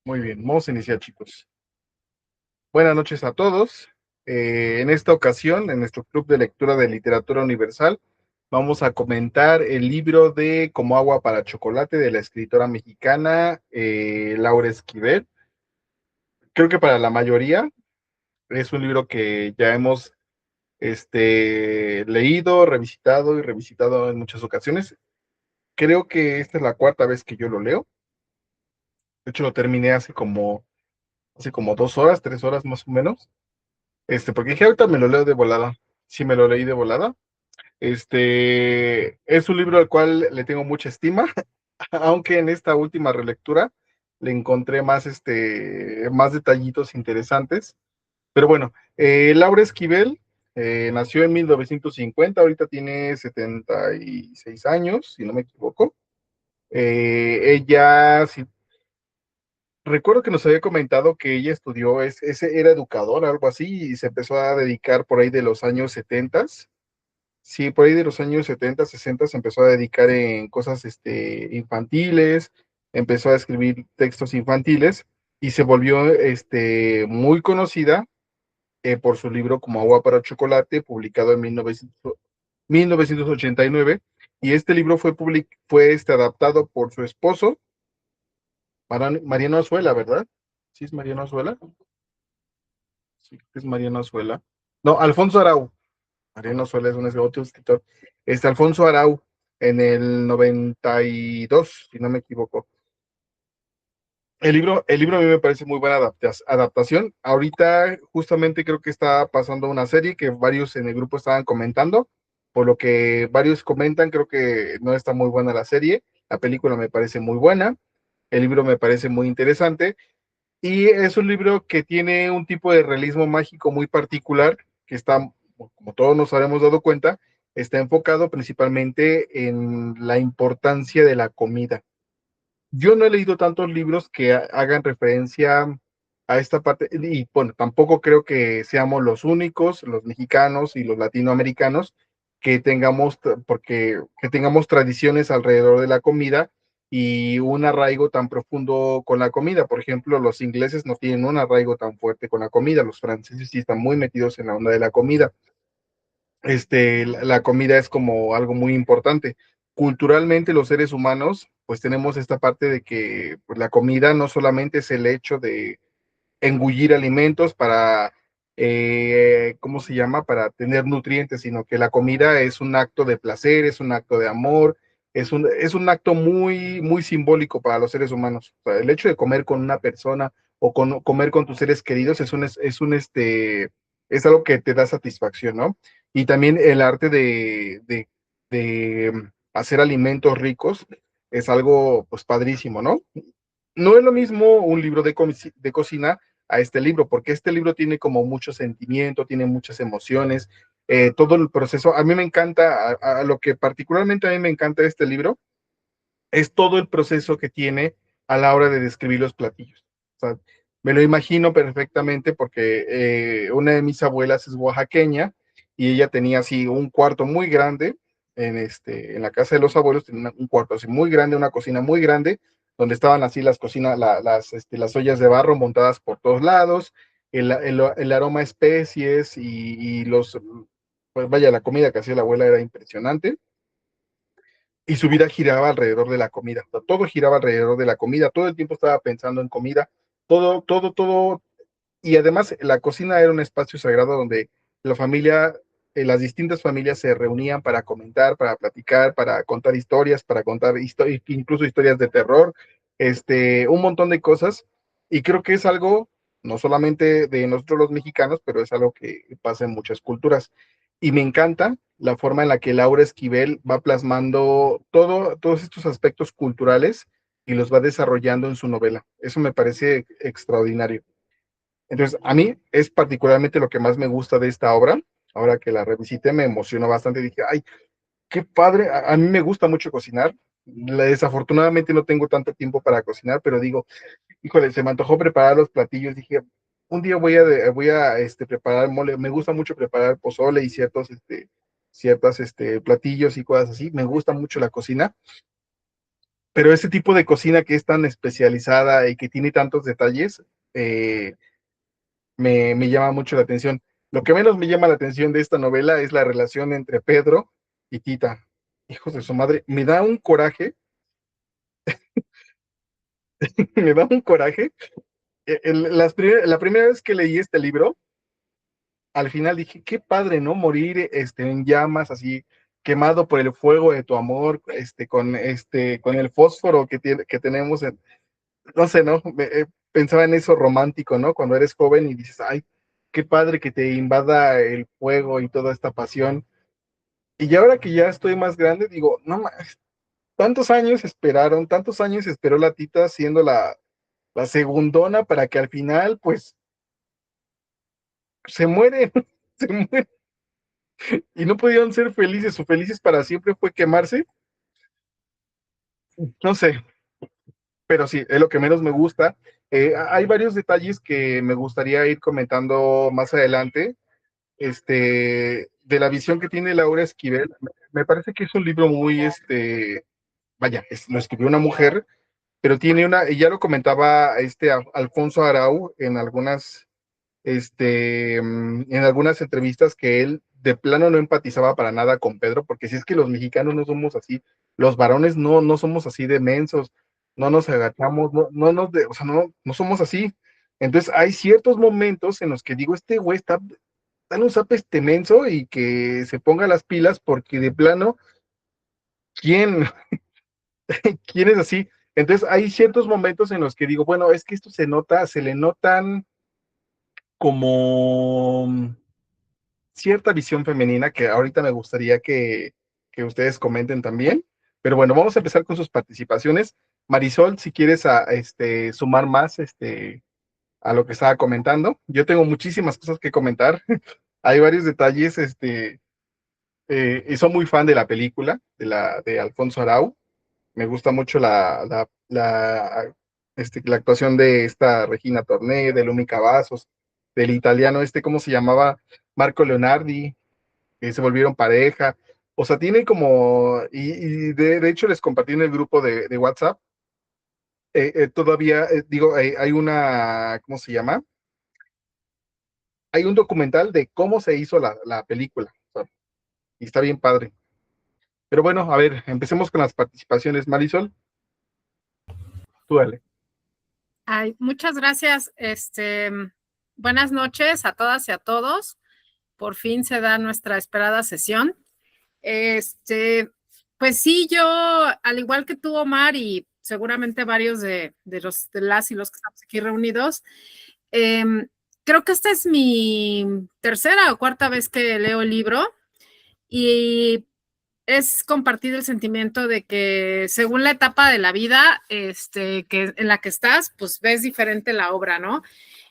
Muy bien, vamos a iniciar, chicos. Buenas noches a todos. En esta ocasión, en nuestro club de lectura de literatura universal, vamos a comentar el libro de Como agua para chocolate de la escritora mexicana Laura Esquivel. Creo que para la mayoría es un libro que ya hemos leído, revisitado y revisitado en muchas ocasiones. Creo que esta es la cuarta vez que yo lo leo. De hecho, lo terminé hace como 2 horas, 3 horas más o menos. Porque dije, ahorita me lo leo de volada. Sí, me lo leí de volada. Es un libro al cual le tengo mucha estima, aunque en esta última relectura le encontré más detallitos interesantes. Pero bueno, Laura Esquivel nació en 1950, ahorita tiene 76 años, si no me equivoco. Si recuerdo que nos había comentado que ella estudió, era educadora, algo así, y se empezó a dedicar por ahí de los años 70. Sí, por ahí de los años 70, 60 se empezó a dedicar en cosas infantiles, empezó a escribir textos infantiles y se volvió muy conocida por su libro Como agua para chocolate, publicado en 1989. Y este libro fue adaptado por su esposo, Mariano Azuela, ¿verdad? Sí, es Mariano Azuela. Sí, es Mariano Azuela. No, Alfonso Arau. Mariano Azuela es otro escritor. Alfonso Arau, en el 92, si no me equivoco. El libro a mí me parece muy buena adaptación. Ahorita justamente creo que está pasando una serie que varios en el grupo estaban comentando, por lo que varios comentan, creo que no está muy buena la serie. La película me parece muy buena, el libro me parece muy interesante. Y es un libro que tiene un tipo de realismo mágico muy particular, que está, como todos nos habremos dado cuenta, está enfocado principalmente en la importancia de la comida. Yo no he leído tantos libros que hagan referencia a esta parte, y bueno, tampoco creo que seamos los únicos, los mexicanos y los latinoamericanos, que tengamos tradiciones alrededor de la comida y un arraigo tan profundo con la comida. Por ejemplo, los ingleses no tienen un arraigo tan fuerte con la comida, los franceses sí están muy metidos en la onda de la comida. La comida es como algo muy importante. Culturalmente, los seres humanos, pues tenemos esta parte de que pues, la comida no solamente es el hecho de engullir alimentos para, ¿cómo se llama? Para tener nutrientes, sino que la comida es un acto de placer, es un acto de amor, es un acto muy, muy simbólico para los seres humanos. O sea, el hecho de comer con una persona o comer con tus seres queridos es algo que te da satisfacción, ¿no? Y también el arte de hacer alimentos ricos es algo, pues, padrísimo, ¿no? No es lo mismo un libro de cocina a este libro, porque este libro tiene como mucho sentimiento, tiene muchas emociones, todo el proceso. A mí me encanta, a lo que particularmente a mí me encanta de este libro, es todo el proceso que tiene a la hora de describir los platillos. O sea, me lo imagino perfectamente porque una de mis abuelas es oaxaqueña y ella tenía así un cuarto muy grande en la casa de los abuelos, tenía un cuarto así muy grande, una cocina muy grande, donde estaban así las cocinas, las ollas de barro montadas por todos lados, el aroma a especies pues vaya, la comida que hacía la abuela era impresionante y su vida giraba alrededor de la comida. O sea, todo giraba alrededor de la comida, todo el tiempo estaba pensando en comida, todo, todo, todo. Y además la cocina era un espacio sagrado donde la familia, las distintas familias se reunían para comentar, para platicar, para contar historias, para contar incluso historias de terror, un montón de cosas. Y creo que es algo, no solamente de nosotros los mexicanos, pero es algo que pasa en muchas culturas. Y me encanta la forma en la que Laura Esquivel va plasmando todos estos aspectos culturales y los va desarrollando en su novela. Eso me parece extraordinario. Entonces, a mí es particularmente lo que más me gusta de esta obra. Ahora que la revisité, me emocionó bastante. Dije, ay, qué padre. A mí me gusta mucho cocinar. Desafortunadamente no tengo tanto tiempo para cocinar, pero digo, híjole, se me antojó preparar los platillos. Dije, un día voy a preparar mole. Me gusta mucho preparar pozole y ciertos platillos y cosas así. Me gusta mucho la cocina. pero ese tipo de cocina que es tan especializada y que tiene tantos detalles, eh, me llama mucho la atención. Lo que menos me llama la atención de esta novela es la relación entre Pedro y Tita. Hijos de su madre, me da un coraje, me da un coraje. La primera vez que leí este libro, al final dije, qué padre, ¿no? Morir en llamas, así, quemado por el fuego de tu amor, con el fósforo que tenemos, no sé, ¿no? Pensaba en eso romántico, ¿no? Cuando eres joven y dices, ay, qué padre que te invada el fuego y toda esta pasión. Y ya ahora que ya estoy más grande, digo, no más, tantos años esperaron, tantos años esperó la Tita siendo la segundona para que al final, pues, se muere, se muere, y no pudieron ser felices, su felices para siempre fue quemarse, no sé, pero sí, es lo que menos me gusta. Hay varios detalles que me gustaría ir comentando más adelante, de la visión que tiene Laura Esquivel. Me parece que es un libro muy, vaya, lo escribió una mujer, pero tiene y ya lo comentaba Alfonso Arau en algunas entrevistas, que él de plano no empatizaba para nada con Pedro, porque si es que los mexicanos no somos así, los varones no somos así de mensos, no nos agachamos, o sea, no somos así. Entonces hay ciertos momentos en los que digo, este güey está tan un zape menso y que se ponga las pilas, porque de plano, ¿quién, quién es así? Entonces hay ciertos momentos en los que digo, bueno, es que esto se le notan como cierta visión femenina que ahorita me gustaría que ustedes comenten también. Pero bueno, vamos a empezar con sus participaciones. Marisol, si quieres sumar más a lo que estaba comentando. Yo tengo muchísimas cosas que comentar. Hay varios detalles, y soy muy fan de la película, de Alfonso Arau. Me gusta mucho la actuación de esta Regina Torné, de Lumi Cavazos, del italiano ¿cómo se llamaba? Marco Leonardi, que se volvieron pareja. O sea, tiene como, y de hecho les compartí en el grupo de WhatsApp, todavía, digo, hay ¿cómo se llama? Hay un documental de cómo se hizo la película. O sea, y está bien padre. Pero bueno, a ver, empecemos con las participaciones. Marisol, tú dale. Ay, muchas gracias. Buenas noches a todas y a todos. Por fin se da nuestra esperada sesión. Este, pues sí, yo, al igual que tú, Omar, y seguramente varios de las y los que estamos aquí reunidos, eh, creo que esta es mi tercera o cuarta vez que leo el libro y es compartir el sentimiento de que según la etapa de la vida en la que estás, pues ves diferente la obra, ¿no?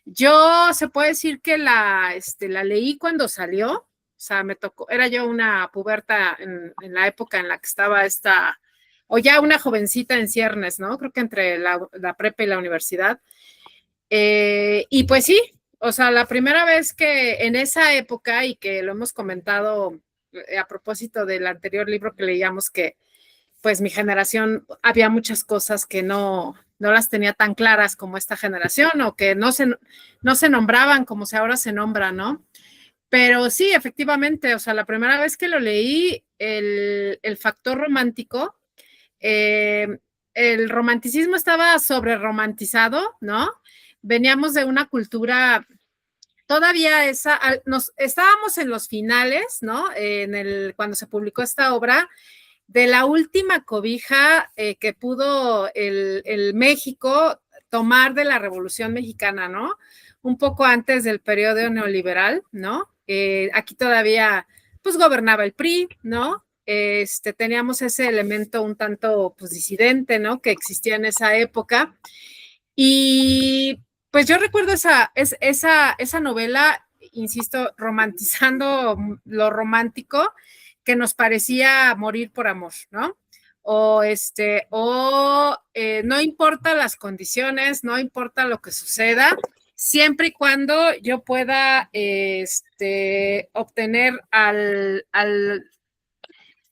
Yo se puede decir que la leí cuando salió, o sea, me tocó, era yo una puberta en la época en la que estaba o ya una jovencita en ciernes, ¿no? Creo que entre la prepa y la universidad. Y pues sí, o sea, la primera vez que en esa época, y que lo hemos comentado a propósito del anterior libro que leíamos, que pues mi generación había muchas cosas que no las tenía tan claras como esta generación o que no se nombraban como se ahora se nombran, ¿no? Pero sí, efectivamente, o sea, la primera vez que lo leí, el factor romántico, eh, el romanticismo estaba sobre romantizado, ¿no? Veníamos de una cultura todavía estábamos en los finales, ¿no? Cuando se publicó esta obra, de la última cobija que pudo el México tomar de la Revolución Mexicana, ¿no? Un poco antes del periodo neoliberal, ¿no? Aquí todavía, pues, gobernaba el PRI, ¿no? Teníamos ese elemento un tanto, pues, disidente, ¿no? Que existía en esa época. Y, pues, yo recuerdo esa novela, insisto, romantizando lo romántico, que nos parecía morir por amor, ¿no? No importa las condiciones, no importa lo que suceda, siempre y cuando yo pueda obtener al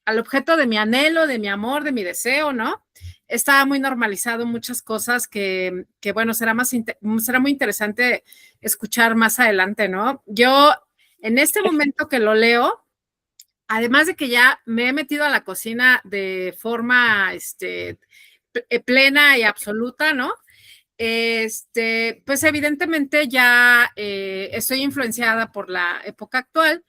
objeto de mi anhelo, de mi amor, de mi deseo, ¿no? está muy normalizado muchas cosas que bueno, será muy interesante escuchar más adelante, ¿no? Yo, en este momento que lo leo, además de que ya me he metido a la cocina de forma plena y absoluta, ¿no? Pues evidentemente ya estoy influenciada por la época actual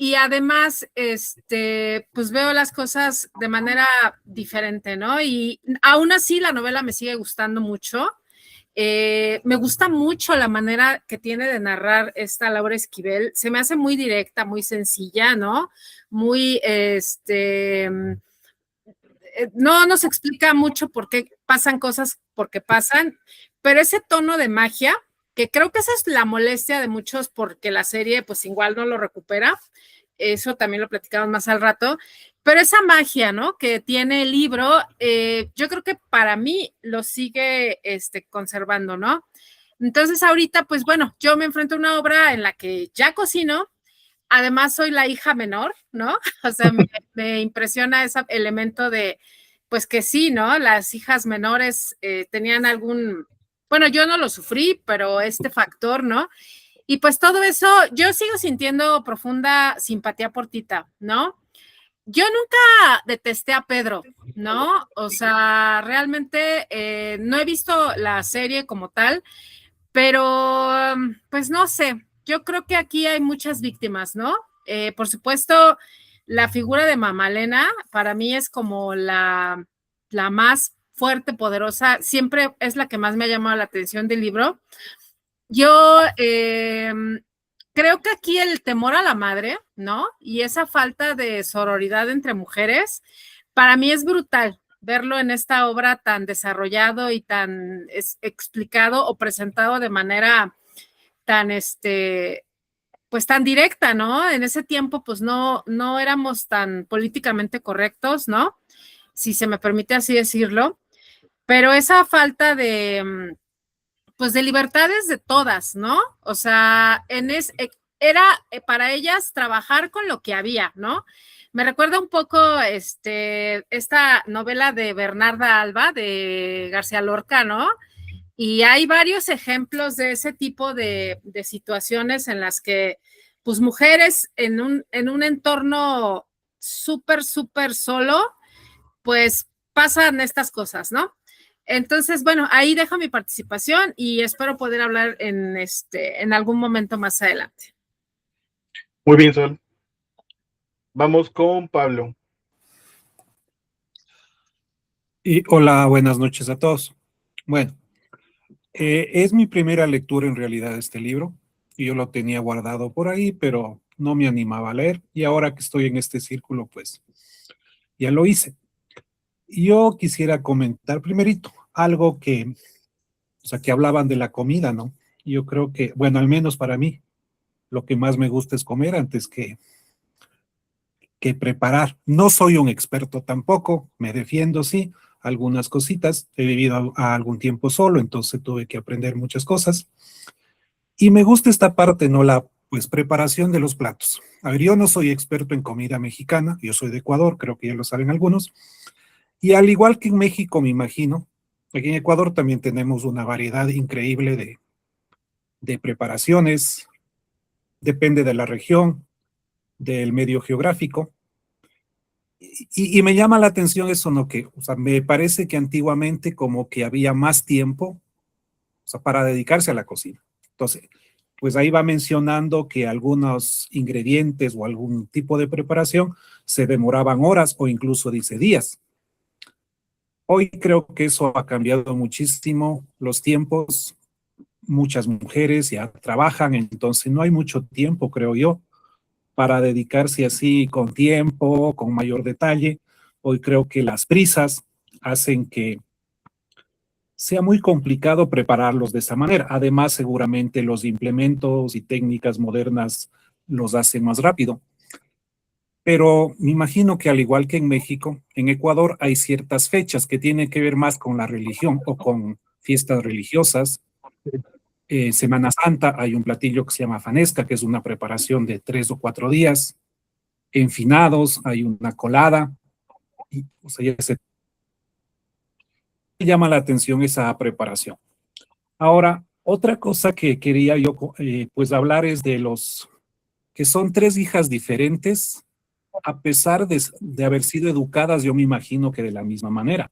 y además, pues veo las cosas de manera diferente, ¿no? Y aún así la novela me sigue gustando mucho. Me gusta mucho la manera que tiene de narrar esta Laura Esquivel. Se me hace muy directa, muy sencilla, ¿no? Muy, no nos explica mucho por qué pasan cosas, porque pasan, pero ese tono de magia, que creo que esa es la molestia de muchos porque la serie pues igual no lo recupera, eso también lo platicamos más al rato, pero esa magia, ¿no? Que tiene el libro, yo creo que para mí lo sigue conservando, ¿no? Entonces ahorita, pues bueno, yo me enfrento a una obra en la que ya cocino, además soy la hija menor, ¿no? O sea, me impresiona ese elemento de, pues que sí, ¿no? Las hijas menores tenían algún, bueno, yo no lo sufrí, pero este factor, ¿no? Y pues todo eso, yo sigo sintiendo profunda simpatía por Tita, ¿no? Yo nunca detesté a Pedro, ¿no? O sea, realmente no he visto la serie como tal, pero pues no sé, yo creo que aquí hay muchas víctimas, ¿no? Por supuesto, la figura de Mamalena para mí es como la más fuerte, poderosa, siempre es la que más me ha llamado la atención del libro. Yo creo que aquí el temor a la madre, ¿no? Y esa falta de sororidad entre mujeres, para mí es brutal verlo en esta obra tan desarrollado y tan explicado o presentado de manera tan, pues tan directa, ¿no? En ese tiempo, pues no éramos tan políticamente correctos, ¿no? Si se me permite así decirlo, pero esa falta de pues de libertades de todas, ¿no? O sea, era para ellas trabajar con lo que había, ¿no? Me recuerda un poco esta novela de Bernarda Alba, de García Lorca, ¿no? Y hay varios ejemplos de ese tipo de situaciones en las que, pues, mujeres en un entorno súper, súper solo, pues pasan estas cosas, ¿no? Entonces, bueno, ahí dejo mi participación y espero poder hablar en algún momento más adelante. Muy bien, Sol. Vamos con Pablo. Y hola, buenas noches a todos. Bueno, es mi primera lectura en realidad de este libro y yo lo tenía guardado por ahí, pero no me animaba a leer y ahora que estoy en este círculo, pues ya lo hice. Yo quisiera comentar primerito algo que, o sea, que hablaban de la comida, ¿no? Yo creo que, bueno, al menos para mí, lo que más me gusta es comer antes que preparar. No soy un experto tampoco, me defiendo, sí, algunas cositas. He vivido a algún tiempo solo, entonces tuve que aprender muchas cosas. Y me gusta esta parte, ¿no? La, pues, preparación de los platos. A ver, yo no soy experto en comida mexicana, yo soy de Ecuador, creo que ya lo saben algunos. Y al igual que en México, me imagino, aquí en Ecuador también tenemos una variedad increíble de preparaciones, depende de la región, del medio geográfico. Y me llama la atención eso, ¿no? Que, o sea, me parece que antiguamente como que había más tiempo, o sea, para dedicarse a la cocina. Entonces, pues ahí va mencionando que algunos ingredientes o algún tipo de preparación se demoraban horas o incluso dice días. Hoy creo que eso ha cambiado muchísimo los tiempos. Muchas mujeres ya trabajan, entonces no hay mucho tiempo, creo yo, para dedicarse así con tiempo, con mayor detalle. Hoy creo que las prisas hacen que sea muy complicado prepararlos de esa manera. Además, seguramente los implementos y técnicas modernas los hacen más rápido. Pero me imagino que al igual que en México, en Ecuador hay ciertas fechas que tienen que ver más con la religión o con fiestas religiosas. Semana Santa hay un platillo que se llama fanesca, que es una preparación de 3 o 4 días. En finados hay una colada, y, o sea, llama la atención esa preparación. Ahora, otra cosa que quería yo pues hablar es de los que son tres hijas diferentes, a pesar de haber sido educadas, yo me imagino que de la misma manera.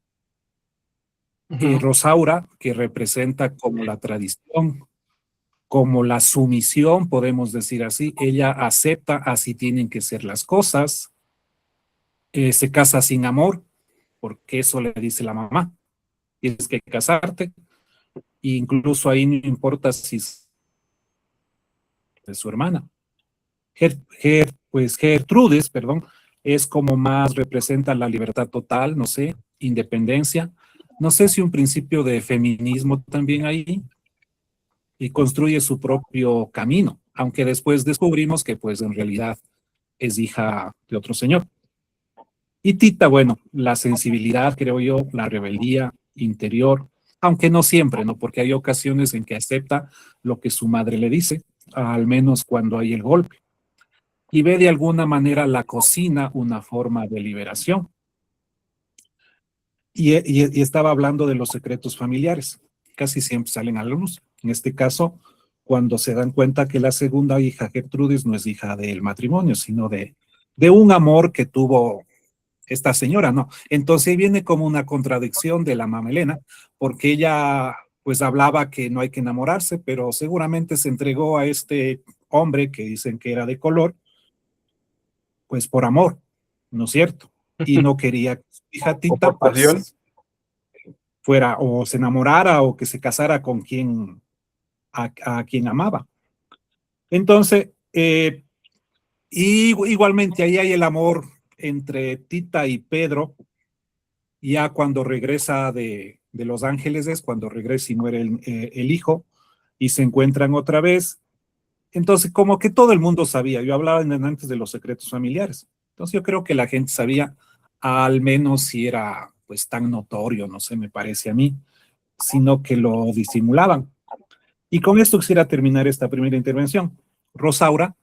Rosaura, que representa como la tradición, como la sumisión, podemos decir así, ella acepta así tienen que ser las cosas, se casa sin amor, porque eso le dice la mamá, tienes que casarte, e incluso ahí no importa si es de su hermana. Pues Gertrudes, perdón, es como más representa la libertad total, no sé, independencia, no sé si un principio de feminismo también ahí, y construye su propio camino, aunque después descubrimos que pues en realidad es hija de otro señor. Y Tita, bueno, la sensibilidad, creo yo, la rebeldía interior, aunque no siempre, ¿no? Porque hay ocasiones en que acepta lo que su madre le dice, al menos cuando hay el golpe, y ve de alguna manera la cocina una forma de liberación. Y estaba hablando de los secretos familiares, casi siempre salen a la luz. En este caso, cuando se dan cuenta que la segunda hija, Gertrudis, no es hija del matrimonio, sino de un amor que tuvo esta señora, ¿no? Entonces ahí viene como una contradicción de la mamá Elena, porque ella pues hablaba que no hay que enamorarse, pero seguramente se entregó a este hombre que dicen que era de color, pues por amor, ¿no es cierto? Y no quería que su hija O Tita por pasión. pues fuera o se enamorara o que se casara con quien a quien amaba. Entonces, y igualmente ahí hay el amor entre Tita y Pedro, ya cuando regresa de Los Ángeles es cuando regresa y muere el hijo y se encuentran otra vez. Entonces, como que todo el mundo sabía, yo hablaba antes de los secretos familiares. Entonces, yo creo que la gente sabía, al menos si era pues tan notorio, no sé, me parece a mí, sino que lo disimulaban. Y con esto quisiera terminar esta primera intervención. Rosaura,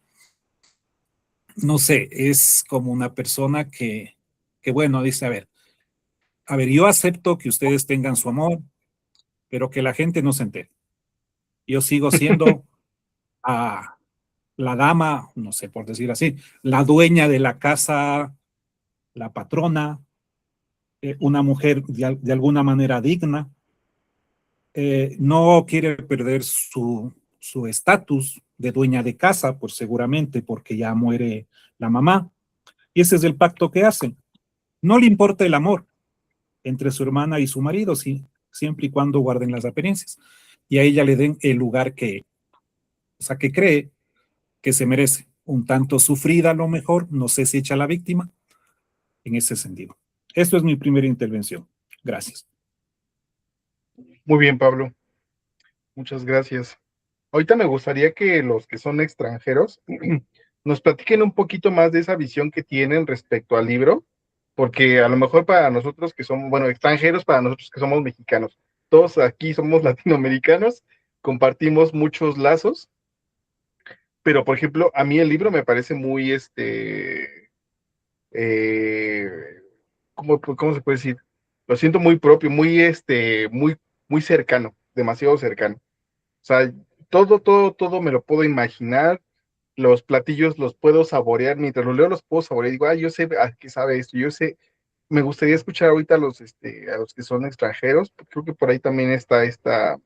no sé, es como una persona que bueno, dice, a ver, yo acepto que ustedes tengan su amor, pero que la gente no se entere. Yo sigo siendo a la dama, no sé por decir así, la dueña de la casa, la patrona, una mujer de alguna manera digna, no quiere perder su estatus de dueña de casa, pues seguramente porque ya muere la mamá, y ese es el pacto que hacen. No le importa el amor entre su hermana y su marido, sí, siempre y cuando guarden las apariencias, y a ella le den el lugar o sea, que cree que se merece, un tanto sufrida a lo mejor, no sé si echa la víctima, en ese sentido. Esto es mi primera intervención. Gracias. Muy bien, Pablo. Muchas gracias. Ahorita me gustaría que los que son extranjeros nos platiquen un poquito más de esa visión que tienen respecto al libro, porque a lo mejor para nosotros que somos, bueno, extranjeros, para nosotros que somos mexicanos, todos aquí somos latinoamericanos, compartimos muchos lazos, pero por ejemplo, a mí el libro me parece muy, eh, ¿cómo se puede decir? Lo siento muy propio, muy, muy cercano, demasiado cercano. O sea, todo me lo puedo imaginar, los platillos los puedo saborear, mientras los leo los puedo saborear, digo, yo sé a qué sabe esto, yo sé, me gustaría escuchar ahorita a los que son extranjeros, creo que por ahí también está esta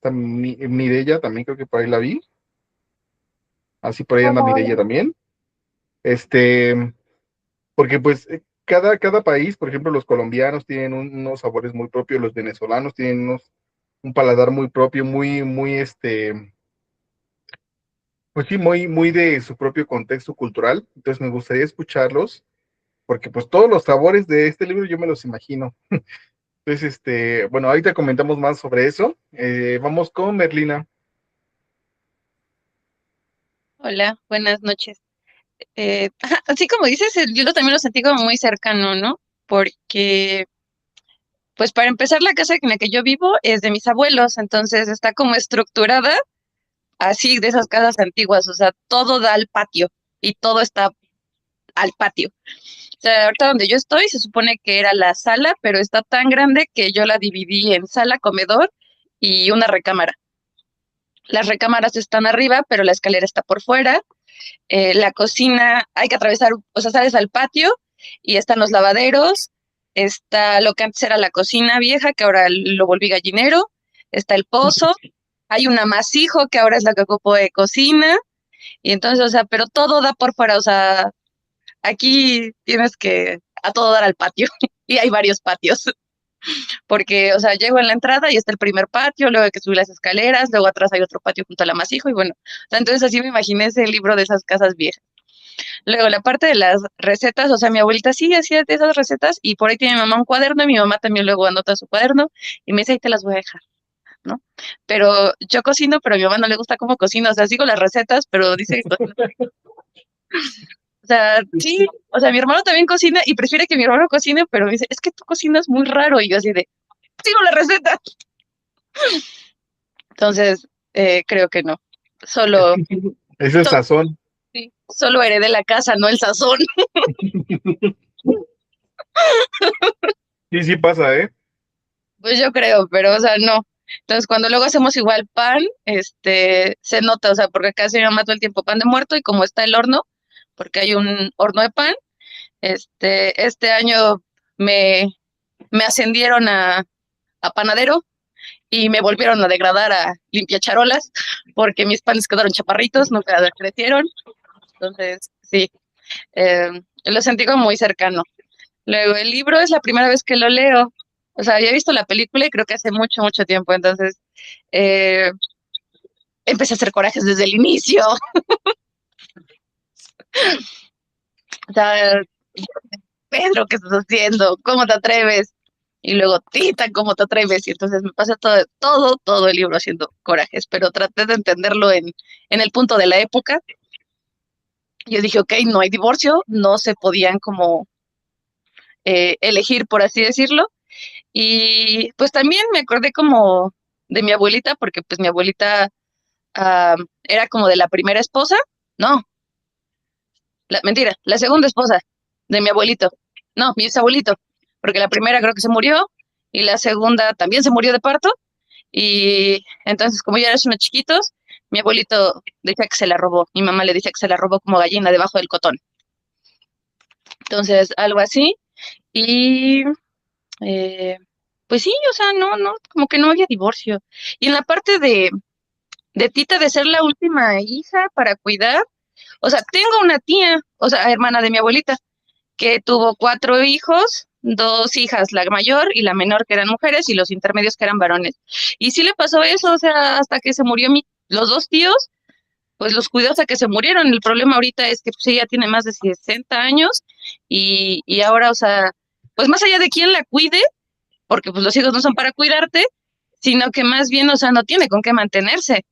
Mireya, también creo que por ahí la vi, así por ahí anda Hola, hola. Mireya también, este, porque pues cada país, por ejemplo, los colombianos tienen unos sabores muy propios, los venezolanos tienen un paladar muy propio, muy, pues sí, muy de su propio contexto cultural. Entonces me gustaría escucharlos, porque pues todos los sabores de este libro yo me los imagino. Entonces, bueno, ahorita comentamos más sobre eso. Vamos con Merlina. Hola, buenas noches. Así como dices, yo también lo sentí como muy cercano, ¿no? Porque, pues para empezar, la casa en la que yo vivo es de mis abuelos, entonces está como estructurada así de esas casas antiguas, o sea, todo da al patio y todo está al patio. O sea, ahorita donde yo estoy se supone que era la sala, pero está tan grande que yo la dividí en sala, comedor y una recámara. Las recámaras están arriba, pero la escalera está por fuera. La cocina, hay que atravesar, o sea, sales al patio y están los lavaderos, está lo que antes era la cocina vieja, que ahora lo volví gallinero, está el pozo, hay un amasijo que ahora es la que ocupo de cocina, y entonces, o sea, pero todo da por fuera, o sea, aquí tienes que a todo dar al patio, y hay varios patios, porque, o sea, llego en la entrada y está el primer patio, luego hay que subir las escaleras, luego atrás hay otro patio junto al amasijo, y bueno, o sea, entonces así me imaginé ese libro de esas casas viejas. Luego, la parte de las recetas, o sea, mi abuelita sí hacía de esas recetas y por ahí tiene mi mamá un cuaderno y mi mamá también luego anota su cuaderno y me dice, ahí te las voy a dejar, ¿no? Pero yo cocino, pero a mi mamá no le gusta cómo cocino, o sea, sigo las recetas, pero dice que cocino. O sea, sí, o sea, mi hermano también cocina y prefiere que mi hermano cocine, pero me dice, es que tú cocinas muy raro y yo así de, sigo la receta. Entonces, creo que no, solo, Es el solo, sazón. sí, solo heredé la casa, no el sazón. Sí, sí pasa, ¿eh? Pues yo creo, pero, o sea, no. Entonces, cuando luego hacemos igual pan, se nota, o sea, porque acá se llama todo el tiempo pan de muerto y como está el horno, porque hay un horno de pan, este año me, me ascendieron a panadero y me volvieron a degradar a limpiacharolas porque mis panes quedaron chaparritos, nunca crecieron. Entonces, sí, lo sentí como muy cercano. Luego, el libro es la primera vez que lo leo. O sea, había visto la película y creo que hace mucho, mucho tiempo. Entonces, eh, empecé a hacer corajes desde el inicio. O sea, Pedro, ¿qué estás haciendo? ¿Cómo te atreves? Y luego, Tita, ¿cómo te atreves? Y entonces me pasé todo el libro haciendo corajes, pero traté de entenderlo en el punto de la época. Yo dije, ok, no hay divorcio, no se podían como elegir, por así decirlo. Y pues también me acordé como de mi abuelita, porque pues mi abuelita era como de la primera esposa, no, mentira, la segunda esposa de mi abuelito, no, mi bisabuelito, porque la primera creo que se murió y la segunda también se murió de parto y entonces como ya eran unos chiquitos, mi abuelito decía que se la robó, mi mamá le decía que se la robó como gallina debajo del cotón. Entonces, algo así y eh, pues sí, o sea, no, como que no había divorcio. Y en la parte de Tita de ser la última hija para cuidar, o sea, tengo una tía, o sea, hermana de mi abuelita, que tuvo 4 hijos, 2 hijas, la mayor y la menor que eran mujeres y los intermedios que eran varones. Y sí le pasó eso, o sea, hasta que se murió los 2 tíos, pues los cuidó hasta que se murieron. El problema ahorita es que pues ella tiene más de 60 años y ahora, o sea, pues más allá de quién la cuide, porque pues los hijos no son para cuidarte, sino que más bien, o sea, no tiene con qué mantenerse,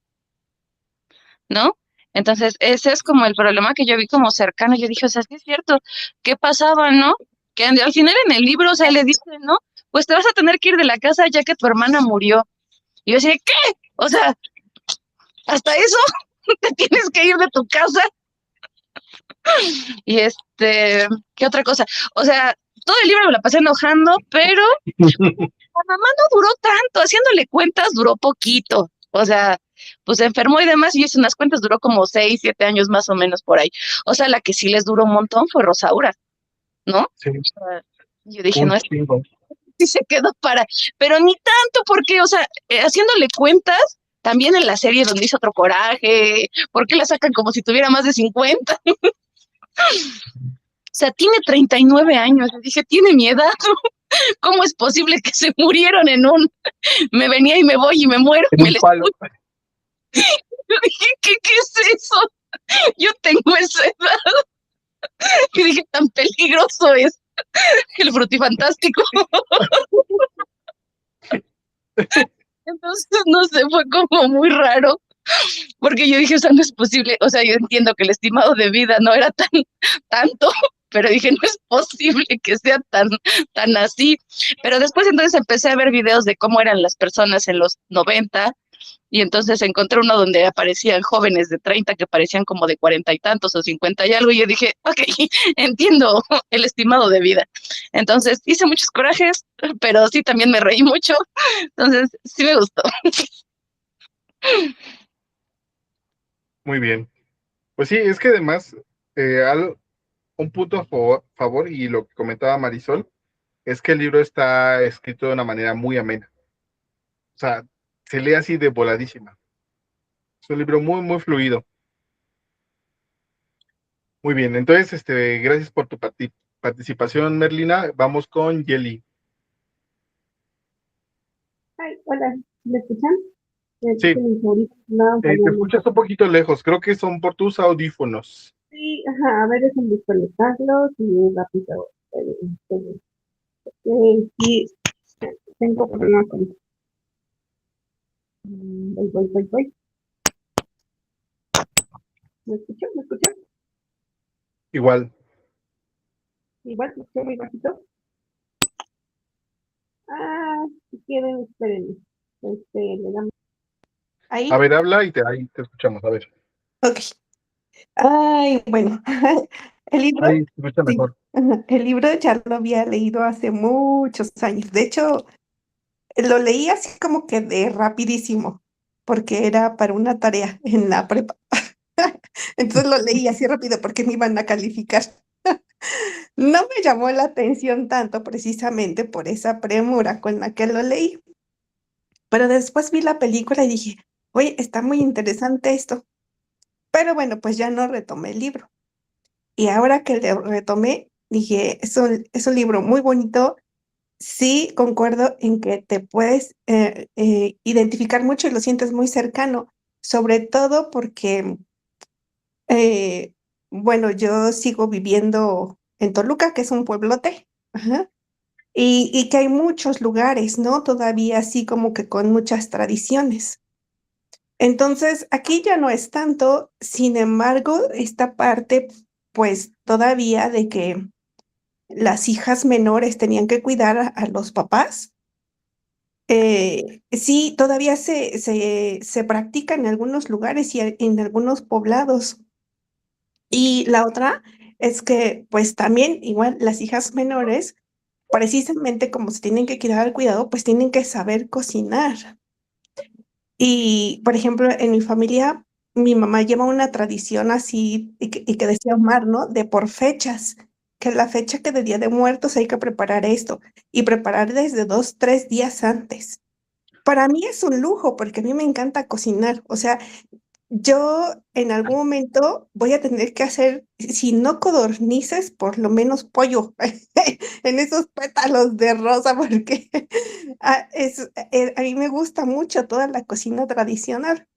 ¿no? Entonces, ese es como el problema que yo vi como cercano. Yo dije, o sea, sí es cierto, ¿qué pasaba, no? Que al final en el libro, o sea, le dice, ¿no? Pues te vas a tener que ir de la casa ya que tu hermana murió. Y yo decía, ¿qué? O sea, hasta eso te tienes que ir de tu casa. Y ¿qué otra cosa? O sea, todo el libro me la pasé enojando, pero la mamá no duró tanto, haciéndole cuentas duró poquito. O sea, pues se enfermó y demás, y hice unas cuentas, duró como 6, 7 años más o menos por ahí. O sea, la que sí les duró un montón fue Rosaura, ¿no? Sí, Yo dije, un no, es chingo. sí se quedó pero ni tanto porque, o sea, haciéndole cuentas, también en la serie donde hizo otro coraje, ¿por qué la sacan como si tuviera más de 50? O sea, tiene 39 años. Le dije, ¿tiene mi edad? ¿Cómo es posible que se murieron me venía y me voy y me muero? En un palo. Yo dije, ¿qué es eso? Yo tengo esa edad. Y dije, tan peligroso es el frutifantástico. Entonces, no sé, fue como muy raro, porque yo dije, o sea, no es posible. O sea, yo entiendo que el estimado de vida no era tanto, pero dije, no es posible que sea tan así. Pero después entonces empecé a ver videos de cómo eran las personas en los 90 Y entonces encontré uno donde aparecían jóvenes de 30 que parecían como de 40 y tantos o 50 y algo, y yo dije, ok, entiendo el estimado de vida. Entonces hice muchos corajes, pero sí también me reí mucho, entonces sí me gustó. Muy bien. Pues sí, es que además, eh, al- un punto a favor, y lo que comentaba Marisol, es que el libro está escrito de una manera muy amena. O sea, se lee así de voladísima. Es un libro muy, muy fluido. Muy bien, entonces, gracias por tu participación, Merlina. Vamos con Yeli. Ay, hola, ¿me escuchan? Es Sí, que mis audífonos andaban te fallando. escuchas un poquito lejos. Creo que son por tus audífonos. Sí, ajá, a ver, déjenme desconectarlos y rápido. Sí, tengo problemas con... Voy. ¿Me escuchan? ¿Me escuchan? Igual. Igual, ¿me escuchan muy bajito? Ah, si quieren, esperen. Le damos... A Ahí. ver, habla y ahí te escuchamos. A ver. Ok. Ay, bueno, el libro, Ahí se escucha sí, mejor. el libro ya lo había leído hace muchos años. De hecho, lo leí así como que de rapidísimo, porque era para una tarea en la prepa. Entonces lo leí así rápido porque me iban a calificar. No me llamó la atención tanto precisamente por esa premura con la que lo leí, pero después vi la película y dije, oye, está muy interesante esto. Pero bueno, pues ya no retomé el libro. Y ahora que lo retomé, dije, es un libro muy bonito. Sí, concuerdo en que te puedes identificar mucho y lo sientes muy cercano, sobre todo porque, eh, bueno, yo sigo viviendo en Toluca, que es un pueblote, ajá, y que hay muchos lugares, ¿no? Todavía así como que con muchas tradiciones. Entonces, aquí ya no es tanto, sin embargo, esta parte, pues todavía de que las hijas menores tenían que cuidar a los papás. Sí, todavía se practica en algunos lugares y en algunos poblados. Y la otra es que, pues también, igual, las hijas menores, precisamente como se tienen que quedar al cuidado, pues tienen que saber cocinar. Y, por ejemplo, en mi familia, mi mamá lleva una tradición así, y que decía Omar, ¿no? De por fechas, que la fecha que de Día de Muertos hay que preparar esto, y preparar desde 2, 3 días antes. Para mí es un lujo porque a mí me encanta cocinar. O sea, yo en algún momento voy a tener que hacer, si no codornices, por lo menos pollo en esos pétalos de rosa, porque a mí me gusta mucho toda la cocina tradicional.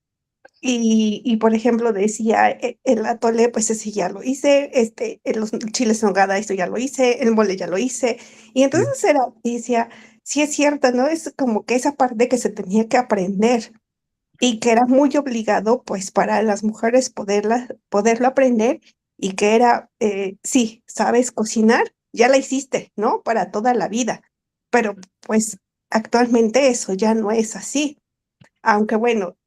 Por ejemplo, decía el atole, pues ese ya lo hice, los chiles en nogada, esto ya lo hice, el mole ya lo hice. Y Sí. entonces decía, sí es cierto, ¿no? Es como que esa parte que se tenía que aprender y que era muy obligado, pues, para las mujeres poderlo aprender y que era, sí, sabes cocinar, ya la hiciste, ¿no? Para toda la vida. Pero, pues, actualmente eso ya no es así. Aunque bueno,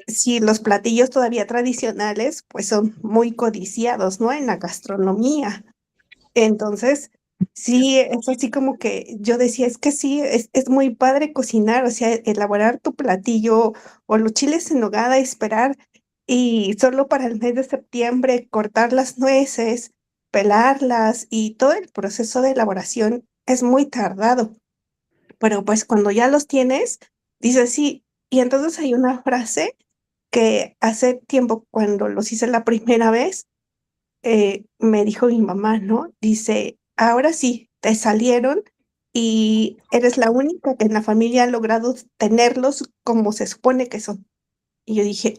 sí, los platillos todavía tradicionales, pues son muy codiciados, ¿no? En la gastronomía. Entonces, sí, es así como que yo decía, es que sí, es muy padre cocinar, o sea, elaborar tu platillo o los chiles en nogada, esperar y solo para el mes de septiembre cortar las nueces, pelarlas y todo el proceso de elaboración es muy tardado. Pero pues cuando ya los tienes, dices sí. Y entonces hay una frase que hace tiempo cuando los hice la primera vez, me dijo mi mamá, ¿no? Dice, ahora sí, te salieron y eres la única que en la familia ha logrado tenerlos como se supone que son. Y yo dije,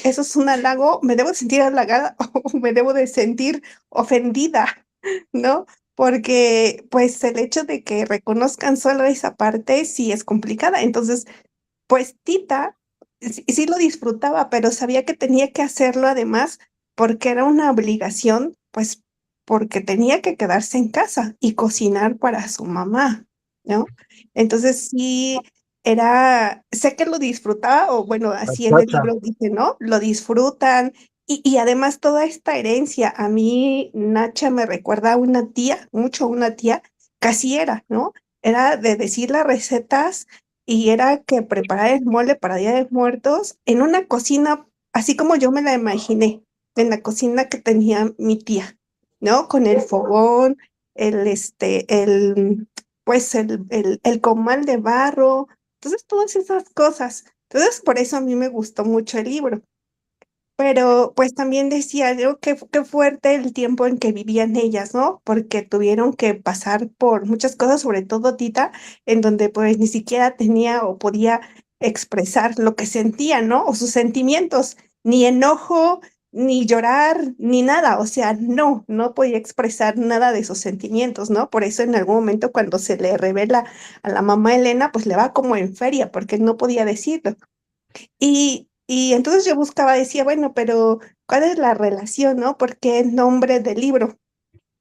eso es un halago, me debo sentir halagada o me debo de sentir ofendida, ¿no? Porque pues el hecho de que reconozcan solo esa parte sí es complicada. Entonces, pues Tita sí lo disfrutaba, pero sabía que tenía que hacerlo además porque era una obligación, pues porque tenía que quedarse en casa y cocinar para su mamá, ¿no? Entonces sí, sé que lo disfrutaba, o bueno, La así en el chacha. libro dice, ¿no? Lo disfrutan. Y además toda esta herencia, a mí Nacha me recuerda a una tía, mucho a una tía, casi era, ¿no? Era de decir las recetas y era que preparar el mole para Día de Muertos en una cocina, así como yo me la imaginé, en la cocina que tenía mi tía, ¿no? Con el fogón, pues el comal de barro, entonces todas esas cosas. Entonces, por eso a mí me gustó mucho el libro. Pero pues también decía yo qué fuerte el tiempo en que vivían ellas, ¿no? Porque tuvieron que pasar por muchas cosas, sobre todo Tita, en donde pues ni siquiera tenía o podía expresar lo que sentía, ¿no? O sus sentimientos, ni enojo, ni llorar, ni nada. O sea, no podía expresar nada de sus sentimientos, ¿no? Por eso en algún momento cuando se le revela a la mamá Elena, pues le va como en feria, porque no podía decirlo. Y entonces yo buscaba, decía, bueno, pero ¿cuál es la relación, no? ¿Por qué el nombre del libro?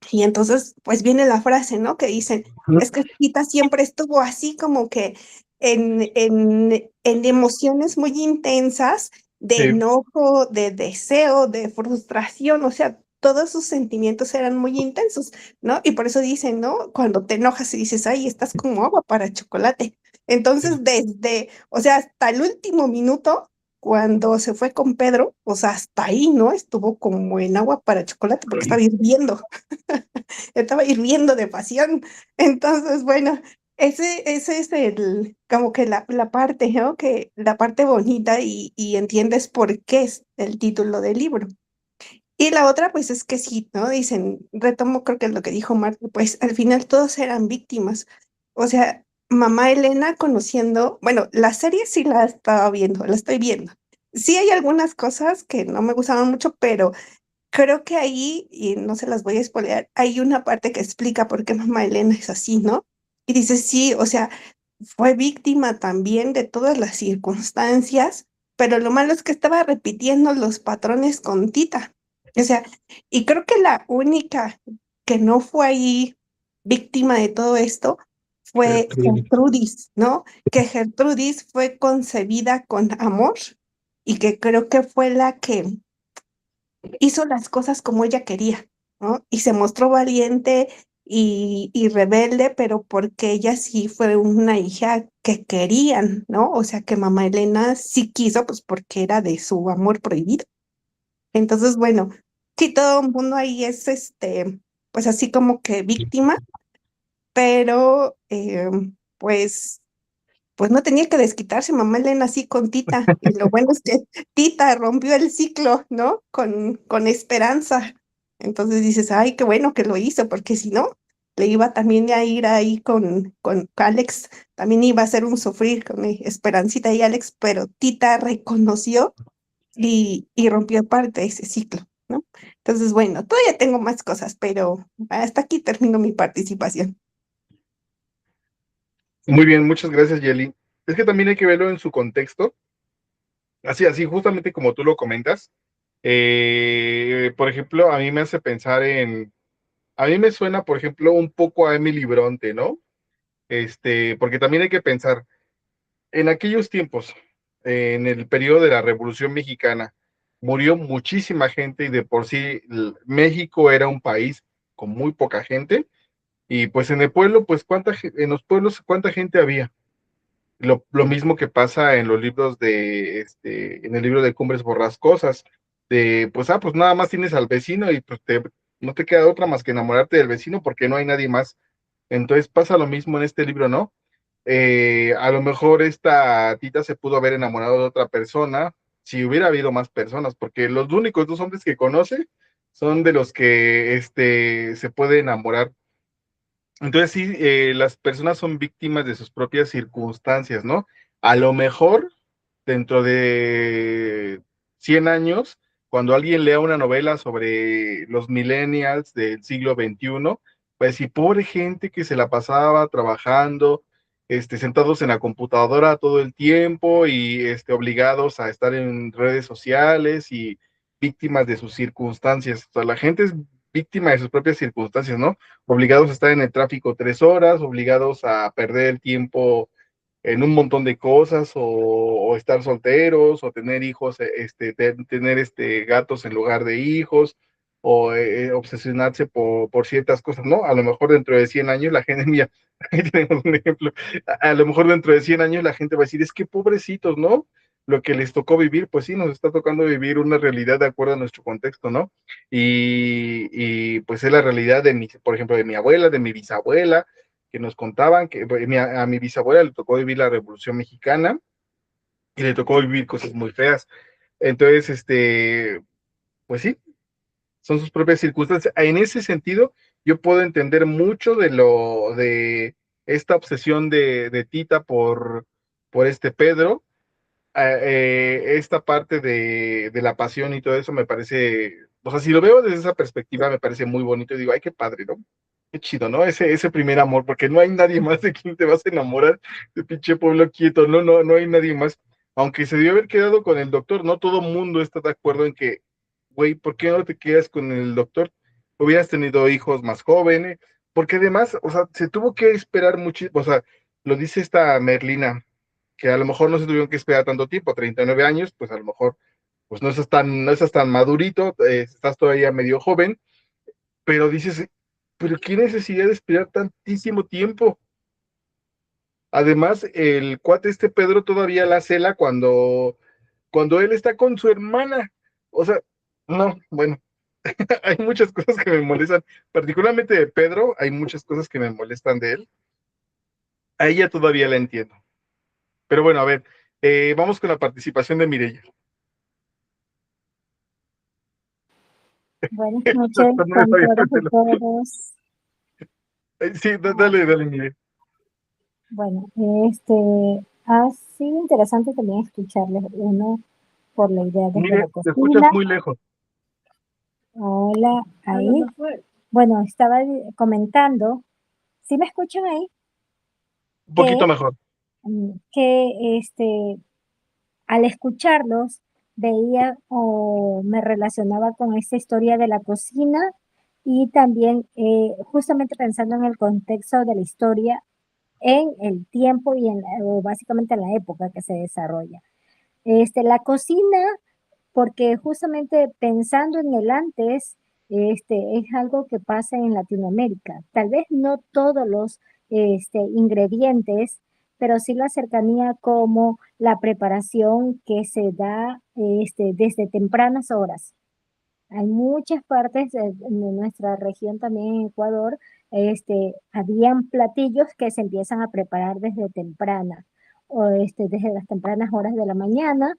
Y entonces, pues viene la frase, ¿no? Que dicen, es que Tita siempre estuvo así como que en emociones muy intensas, de Sí, enojo, de deseo, de frustración, o sea, todos sus sentimientos eran muy intensos, ¿no? Y por eso dicen, ¿no? Cuando te enojas y dices, ay, estás como agua para chocolate. sí. Entonces, o sea, hasta el último minuto, cuando se fue con Pedro, o sea, hasta ahí, ¿no? Estuvo como en agua para chocolate porque estaba hirviendo. Estaba hirviendo de pasión. Entonces, bueno, ese es como que la parte, ¿no? Que la parte bonita y entiendes por qué es el título del libro. Y la otra, pues es que sí, ¿no? Dicen, retomo creo que es lo que dijo Marta, pues al final todos eran víctimas. O sea, mamá Elena conociendo, bueno, la serie sí la estaba viendo, la estoy viendo. Sí hay algunas cosas que no me gustaban mucho, pero creo que ahí, y no se las voy a spoilear, hay una parte que explica por qué mamá Elena es así, ¿no? Y dice, sí, o sea, fue víctima también de todas las circunstancias, pero lo malo es que estaba repitiendo los patrones con Tita. O sea, y creo que la única que no fue ahí víctima de todo esto fue Gertrudis. Gertrudis, ¿no? Que Gertrudis fue concebida con amor y que creo que fue la que hizo las cosas como ella quería, ¿no? Y se mostró valiente y rebelde, pero porque ella sí fue una hija que querían, ¿no? O sea, que mamá Elena sí quiso, pues porque era de su amor prohibido. Entonces, bueno, sí, todo el mundo ahí es, pues así como que víctima, pero pues pues no tenía que desquitarse mamá Elena así con Tita. Y lo bueno es que Tita rompió el ciclo, ¿no? Con esperanza. Entonces dices, ay, qué bueno que lo hizo, porque si no, le iba también a ir ahí con Alex, también iba a ser un sufrir con Esperancita y Alex, pero Tita reconoció y rompió parte de ese ciclo, ¿no? Entonces, bueno, todavía tengo más cosas, pero hasta aquí termino mi participación. Muy bien, muchas gracias, Yeli. Es que también hay que verlo en su contexto, así, justamente como tú lo comentas. Por ejemplo, a mí me hace pensar a mí me suena, por ejemplo, un poco a Emily Bronte, ¿no? Porque también hay que pensar, en aquellos tiempos, en el periodo de la Revolución Mexicana, murió muchísima gente y de por sí México era un país con muy poca gente y pues en el pueblo, pues en los pueblos, ¿cuánta gente había? Lo mismo que pasa en los libros en el libro de Cumbres Borrascosas, pues nada más tienes al vecino y pues no te queda otra más que enamorarte del vecino porque no hay nadie más. Entonces pasa lo mismo en este libro, ¿no? A lo mejor esta Tita se pudo haber enamorado de otra persona si hubiera habido más personas, porque los únicos dos hombres que conoce son de los que se puede enamorar. Entonces sí, las personas son víctimas de sus propias circunstancias, ¿no? A lo mejor dentro de 100 años, cuando alguien lea una novela sobre los millennials del siglo XXI, pues sí, pobre gente que se la pasaba trabajando, sentados en la computadora todo el tiempo y obligados a estar en redes sociales y víctimas de sus circunstancias. O sea, la gente es víctima de sus propias circunstancias, ¿no? Obligados a estar en el tráfico 3 horas, obligados a perder el tiempo en un montón de cosas, o estar solteros, o tener hijos, tener gatos en lugar de hijos, o obsesionarse por ciertas cosas, ¿no? A lo mejor dentro de 100 años la gente, mira, ahí tenemos un ejemplo, a lo mejor dentro de 100 años la gente va a decir, es que pobrecitos, ¿no? Lo que les tocó vivir, pues sí, nos está tocando vivir una realidad de acuerdo a nuestro contexto, ¿no? Y pues es la realidad por ejemplo, de mi abuela, de mi bisabuela, que nos contaban que a mi bisabuela le tocó vivir la Revolución Mexicana y le tocó vivir cosas muy feas. Entonces, pues sí, son sus propias circunstancias. En ese sentido, yo puedo entender mucho de esta obsesión de Tita por este Pedro. Esta parte de la pasión y todo eso me parece, o sea, si lo veo desde esa perspectiva, me parece muy bonito y digo, ay, qué padre, ¿no? Qué chido, ¿no? Ese primer amor, porque no hay nadie más de quien te vas a enamorar de pinche pueblo quieto, no hay nadie más. Aunque se debió haber quedado con el doctor, no todo mundo está de acuerdo en que, güey, ¿por qué no te quedas con el doctor? Hubieras tenido hijos más jóvenes, porque además, o sea, se tuvo que esperar mucho, o sea, lo dice esta Merlina, que a lo mejor no se tuvieron que esperar tanto tiempo, 39 años, pues a lo mejor pues no estás tan madurito, estás todavía medio joven, pero dices, pero qué necesidad de esperar tantísimo tiempo. Además, el cuate Pedro todavía la cela cuando él está con su hermana. O sea, no, bueno, hay muchas cosas que me molestan, particularmente de Pedro, hay muchas cosas que me molestan de él. A ella todavía la entiendo. Pero bueno, a ver, vamos con la participación de Mireya. Buenas noches No me con sabía todas y hacerlo. todos. Sí, dale, Mire. Bueno, ha sido interesante también escucharles uno por la idea desde Mire, la te escuchas cocina. muy lejos. Hola, ahí. Bueno, estaba comentando, ¿sí me escuchan ahí? Un Que, poquito mejor. que al escucharlos veía o me relacionaba con esta historia de la cocina y también justamente pensando en el contexto de la historia en el tiempo y o básicamente en la época que se desarrolla. La cocina, porque justamente pensando en el antes, es algo que pasa en Latinoamérica. Tal vez no todos los ingredientes, pero sí la cercanía como la preparación que se da desde tempranas horas. Hay muchas partes de nuestra región, también en Ecuador, habían platillos que se empiezan a preparar desde temprana, o desde las tempranas horas de la mañana,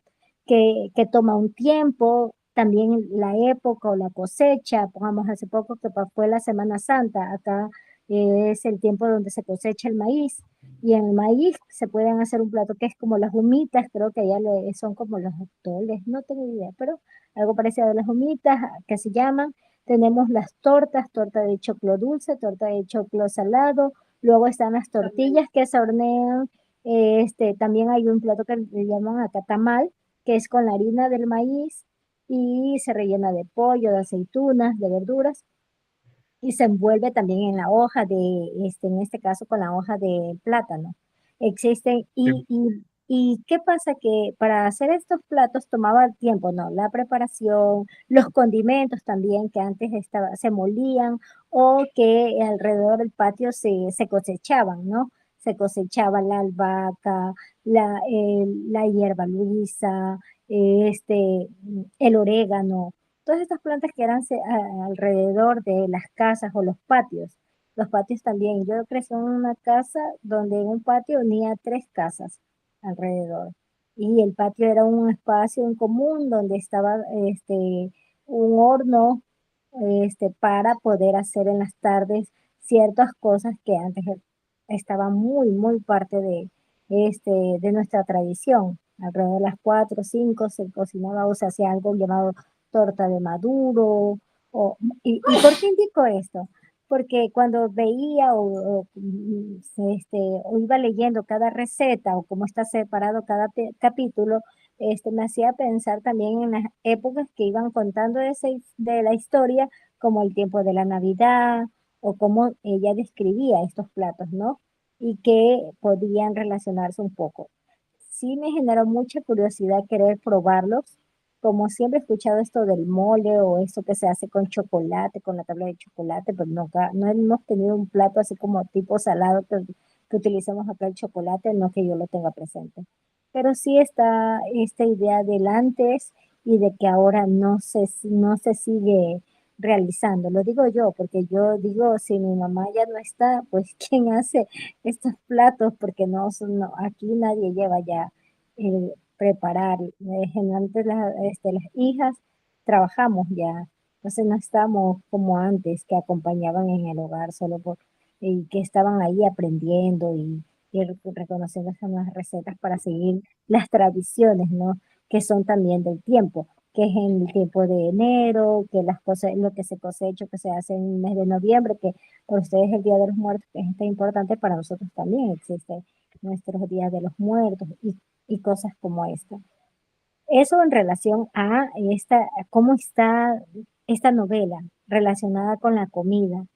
que toma un tiempo, también la época o la cosecha, pongamos hace poco que fue la Semana Santa, acá es el tiempo donde se cosecha el maíz, y en el maíz se pueden hacer un plato que es como las humitas, creo que allá son como los atoles, no tengo idea, pero algo parecido a las humitas que se llaman. Tenemos las tortas, torta de choclo dulce, torta de choclo salado. Luego están las tortillas que se hornean. También hay un plato que le llaman acá tamal, que es con la harina del maíz y se rellena de pollo, de aceitunas, de verduras y se envuelve también en la hoja en este caso con la hoja de plátano. Existen, Sí, y ¿qué pasa? Que para hacer estos platos tomaba tiempo, ¿no? La preparación, los condimentos también que antes se molían o que alrededor del patio se cosechaban, ¿no? Se cosechaba la albahaca, la hierba luisa, el orégano, todas estas plantas que eran alrededor de las casas o los patios. Los patios también. Yo crecí en una casa donde en un patio unía tres casas alrededor. Y el patio era un espacio en común donde estaba un horno para poder hacer en las tardes ciertas cosas que antes estaban muy, muy parte de nuestra tradición. Alrededor de las 4 o 5 se cocinaba o se hacía algo llamado torta de maduro. ¿Y por qué indico esto? Porque cuando veía o iba leyendo cada receta o cómo está separado cada capítulo, me hacía pensar también en las épocas que iban contando de la historia, como el tiempo de la Navidad o cómo ella describía estos platos, ¿no? y que podían relacionarse un poco. Sí me generó mucha curiosidad querer probarlos. Como siempre he escuchado esto del mole o esto que se hace con chocolate, con la tabla de chocolate, pero nunca, no hemos tenido un plato así como tipo salado que utilicemos acá el chocolate, no que yo lo tenga presente. Pero sí está esta idea del antes y de que ahora no se sigue realizando. Lo digo yo, porque yo digo, si mi mamá ya no está, pues ¿quién hace estos platos? Porque aquí nadie lleva ya preparar. Generalmente las hijas trabajamos ya, entonces no estamos como antes, que acompañaban en el hogar y que estaban ahí aprendiendo y reconociendo esas nuevas recetas para seguir las tradiciones, ¿no? Que son también del tiempo, que es en el tiempo de enero, que las cosas, lo que se cosecha, que se hace en el mes de noviembre, que para ustedes el Día de los Muertos que es tan importante, para nosotros también existe nuestros días de los muertos y cosas como esta. Eso en relación a cómo está esta novela relacionada con la comida,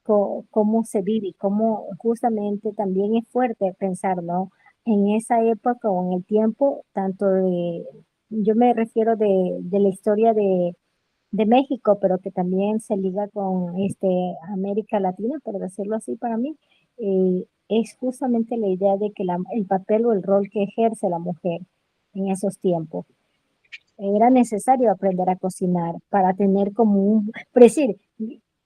cómo se vive y cómo justamente también es fuerte pensar, ¿no? En esa época o en el tiempo, yo me refiero de la historia de México, pero que también se liga con América Latina, por decirlo así para mí, es justamente la idea de que el papel o el rol que ejerce la mujer en esos tiempos. Era necesario aprender a cocinar para tener por decir,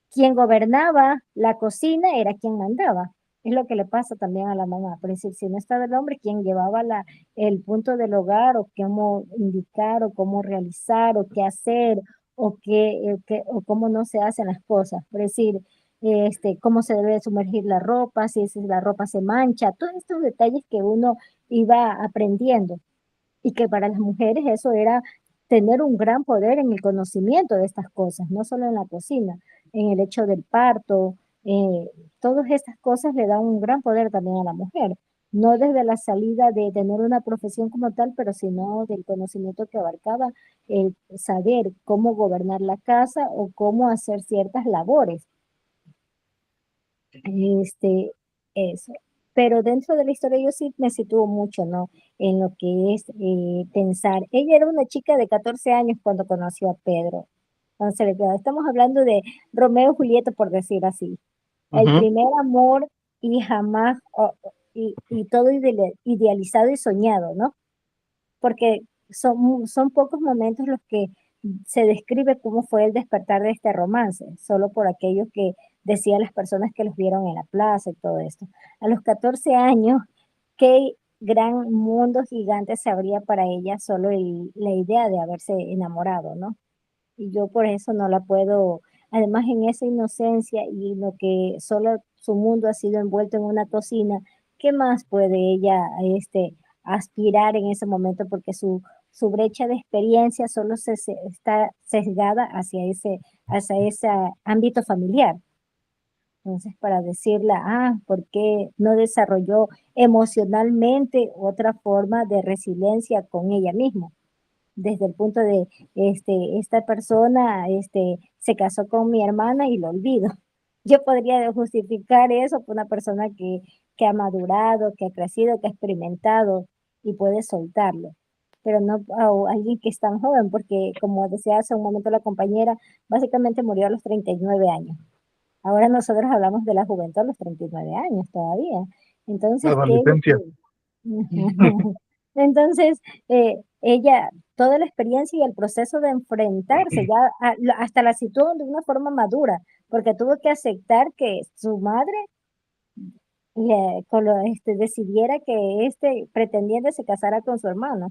quien gobernaba la cocina era quien mandaba. Es lo que le pasa también a la mamá. Por decir, si no estaba el hombre, quien llevaba el punto del hogar o cómo indicar o cómo realizar o qué hacer o cómo no se hacen las cosas. Por decir, cómo se debe sumergir la ropa, si la ropa se mancha, todos estos detalles que uno iba aprendiendo y que para las mujeres eso era tener un gran poder en el conocimiento de estas cosas, no solo en la cocina, en el hecho del parto, todas estas cosas le dan un gran poder también a la mujer, no desde la salida de tener una profesión como tal, pero sino del conocimiento que abarcaba el saber cómo gobernar la casa o cómo hacer ciertas labores. Este, eso. Pero dentro de la historia yo sí me sitúo mucho, ¿no? En lo que es pensar. Ella era una chica de 14 años cuando conoció a Pedro. Entonces, estamos hablando de Romeo y Julieta, por decir así. El Ujú. primer amor y jamás, y todo idealizado y soñado, ¿no? Porque son pocos momentos los que se describe cómo fue el despertar de este romance, solo por aquellos que decían las personas que los vieron en la plaza y todo esto. A los 14 años, qué gran mundo gigante se abría para ella solo la idea de haberse enamorado, ¿no? Y yo por eso no la puedo, además en esa inocencia y lo que solo su mundo ha sido envuelto en una cocina, ¿qué más puede ella aspirar en ese momento? Porque su brecha de experiencia solo está sesgada hacia ese ámbito familiar. Entonces, para decirle, ¿por qué no desarrolló emocionalmente otra forma de resiliencia con ella misma? Desde el punto de, esta persona, se casó con mi hermana y lo olvido. Yo podría justificar eso por una persona que ha madurado, que ha crecido, que ha experimentado y puede soltarlo, pero no a alguien que es tan joven, porque como decía hace un momento la compañera, básicamente murió a los 39 años. Ahora nosotros hablamos de la juventud a los 39 años todavía. La Entonces, ¿qué es lo adolescencia. que... Entonces, ella, toda la experiencia y el proceso de enfrentarse, ya hasta la situó de una forma madura, porque tuvo que aceptar que su madre decidiera que este pretendiente se casara con su hermano.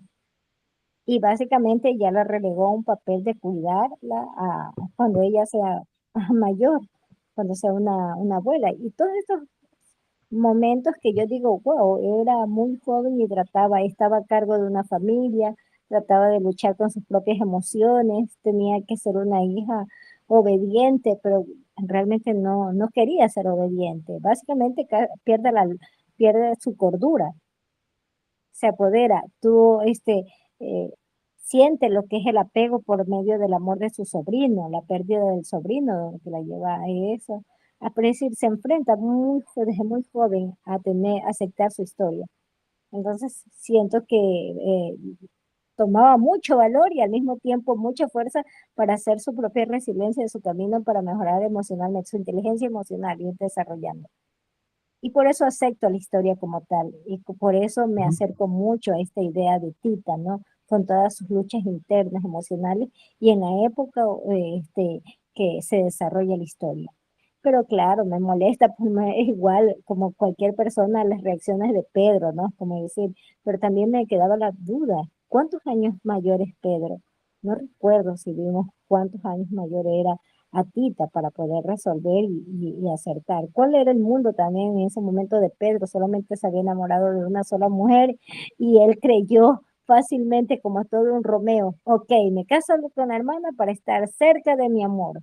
Y básicamente ya la relegó a un papel de cuidarla cuando ella sea mayor, cuando sea una abuela. Y todos estos momentos que yo digo, wow, era muy joven y estaba a cargo de una familia, trataba de luchar con sus propias emociones, tenía que ser una hija obediente, pero realmente no quería ser obediente. Básicamente pierde su cordura, se apodera, eh, siente lo que es el apego por medio del amor de su sobrino, la pérdida del sobrino que la lleva a eso, decir, se enfrenta desde muy joven a aceptar su historia. Entonces siento que tomaba mucho valor y al mismo tiempo mucha fuerza para hacer su propia resiliencia en su camino para mejorar emocionalmente, su inteligencia emocional y ir desarrollando. Y por eso acepto la historia como tal, y por eso me acerco mucho a esta idea de Tita, ¿no? Con todas sus luchas internas, emocionales, y en la época que se desarrolla la historia. Pero claro, me molesta, pues es igual como cualquier persona las reacciones de Pedro, ¿no? Como decir, pero también me quedaba la duda, ¿cuántos años mayor es Pedro? No recuerdo si vimos cuántos años mayor era a Tita para poder resolver y acertar. ¿Cuál era el mundo también en ese momento de Pedro? Solamente se había enamorado de una sola mujer y él creyó fácilmente como todo un Romeo. Ok, me caso con la hermana para estar cerca de mi amor,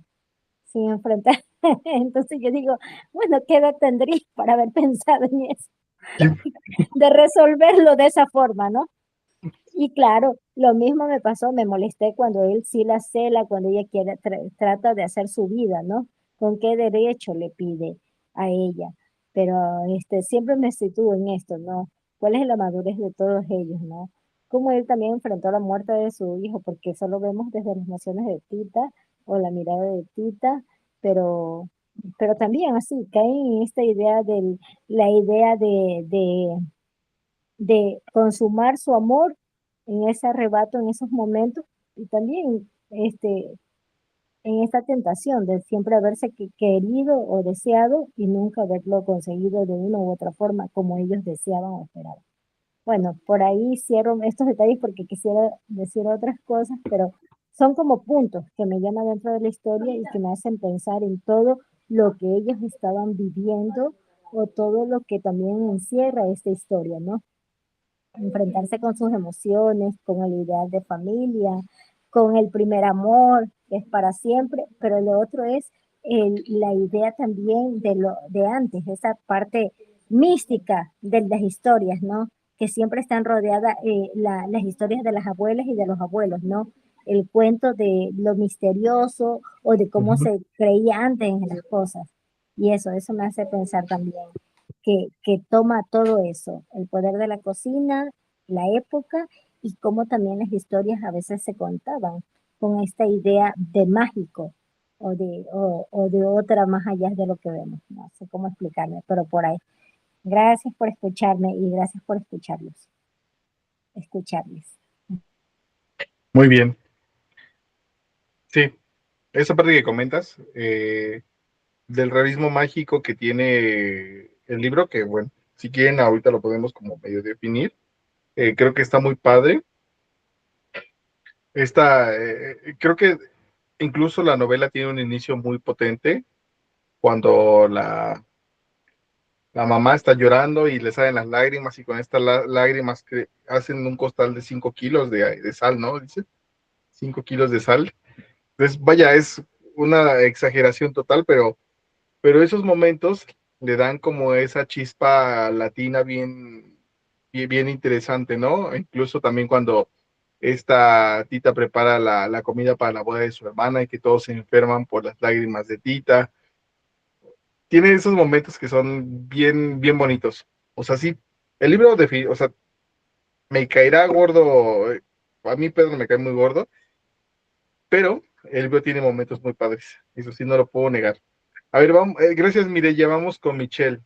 sin enfrentar. Entonces yo digo, bueno, ¿qué edad tendría para haber pensado en eso? De resolverlo de esa forma, ¿no? Y claro, lo mismo me pasó, me molesté cuando él sí la cela, cuando ella quiere, trata de hacer su vida, ¿no? ¿Con qué derecho le pide a ella? Pero siempre me sitúo en esto, ¿no? ¿Cuál es la madurez de todos ellos, ¿no? Cómo él también enfrentó la muerte de su hijo, porque solo vemos desde las emociones de Tita o la mirada de Tita, pero, pero también así, cae en esta idea la idea de consumar su amor en ese arrebato, en esos momentos, y también en esta tentación de siempre haberse querido o deseado y nunca haberlo conseguido de una u otra forma como ellos deseaban o esperaban. Bueno, por ahí cierro estos detalles porque quisiera decir otras cosas, pero son como puntos que me llaman dentro de la historia y que me hacen pensar en todo lo que ellos estaban viviendo o todo lo que también encierra esta historia, ¿no? Enfrentarse con sus emociones, con el ideal de familia, con el primer amor, que es para siempre, pero lo otro es la idea también de lo de antes, esa parte mística de las historias, ¿no? Que siempre están rodeadas las historias de las abuelas y de los abuelos, ¿no? El cuento de lo misterioso o de cómo se creía antes en las cosas. Y eso me hace pensar también que toma todo eso, el poder de la cocina, la época y cómo también las historias a veces se contaban con esta idea de mágico o de otra más allá de lo que vemos. No sé cómo explicarme, pero por ahí. Gracias por escucharme y gracias por escucharles. Muy bien. Sí, esa parte que comentas, del realismo mágico que tiene el libro, que bueno, si quieren ahorita lo podemos como medio definir, creo que está muy padre. Creo que incluso la novela tiene un inicio muy potente cuando la mamá está llorando y le salen las lágrimas y con estas lágrimas que hacen un costal de 5 kilos de sal, ¿no? Dice, 5 kilos de sal. Entonces, vaya, es una exageración total, pero esos momentos le dan como esa chispa latina bien interesante, ¿no? Incluso también cuando esta Tita prepara la comida para la boda de su hermana y que todos se enferman por las lágrimas de Tita. Tiene esos momentos que son bien bonitos. O sea, sí, el libro o sea, me caerá gordo, a mí Pedro me cae muy gordo, pero el libro tiene momentos muy padres. Eso sí, no lo puedo negar. A ver, vamos, gracias, Mireya, vamos con Michelle.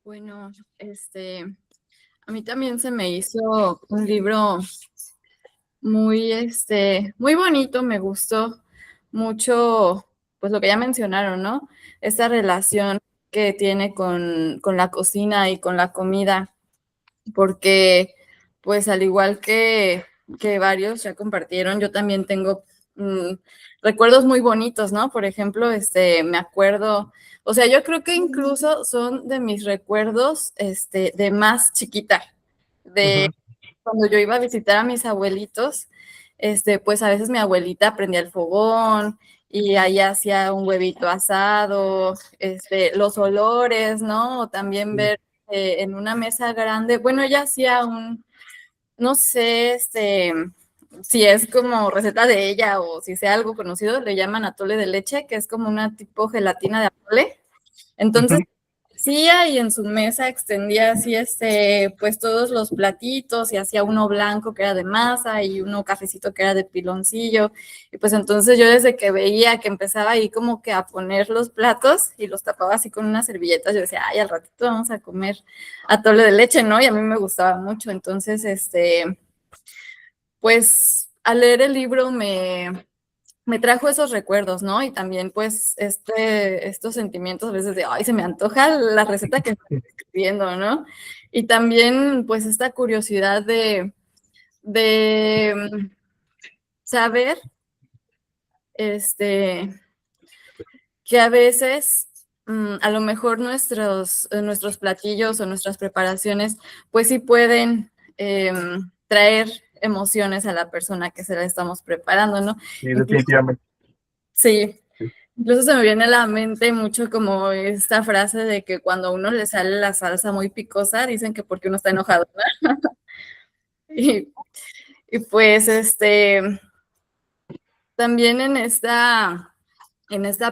Bueno, a mí también se me hizo un libro muy, muy bonito, me gustó mucho, pues lo que ya mencionaron, ¿no? Esta relación que tiene con la cocina y con la comida, porque, pues al igual que varios ya compartieron, yo también tengo recuerdos muy bonitos, ¿no? Por ejemplo, me acuerdo, o sea, yo creo que incluso son de mis recuerdos, de más chiquita, de cuando yo iba a visitar a mis abuelitos, pues a veces mi abuelita prendía el fogón y ahí hacía un huevito asado, los olores, ¿no? O también ver en una mesa grande, bueno, ella hacía no sé, si es como receta de ella o si sea algo conocido, le llaman atole de leche, que es como una tipo gelatina de atole. Entonces, hacía y en su mesa extendía así, pues todos los platitos y hacía uno blanco que era de masa y uno cafecito que era de piloncillo. Y pues entonces yo desde que veía que empezaba ahí como que a poner los platos y los tapaba así con unas servilletas, yo decía, ay, al ratito vamos a comer atole de leche, ¿no? Y a mí me gustaba mucho. Entonces, pues al leer el libro me trajo esos recuerdos, ¿no? Y también, pues, estos sentimientos a veces de, ay, se me antoja la receta que estoy escribiendo, ¿no? Y también, pues, esta curiosidad de saber, que a veces, a lo mejor nuestros platillos o nuestras preparaciones, pues sí pueden traer emociones a la persona que se la estamos preparando, ¿no? Sí, definitivamente. Sí, incluso se me viene a la mente mucho como esta frase de que cuando a uno le sale la salsa muy picosa, dicen que porque uno está enojado, ¿no? Y pues también en esta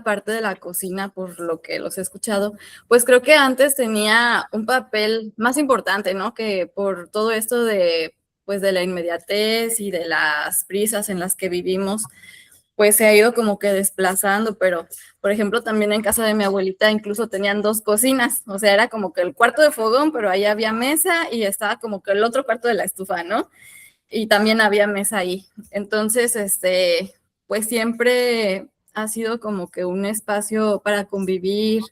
parte de la cocina, por lo que los he escuchado, pues creo que antes tenía un papel más importante, ¿no? Que por todo esto pues de la inmediatez y de las prisas en las que vivimos, pues se ha ido como que desplazando, pero por ejemplo también en casa de mi abuelita incluso tenían dos cocinas, o sea, era como que el cuarto de fogón, pero ahí había mesa y estaba como que el otro cuarto de la estufa, ¿no? Y también había mesa ahí. Entonces, pues siempre ha sido como que un espacio para convivir,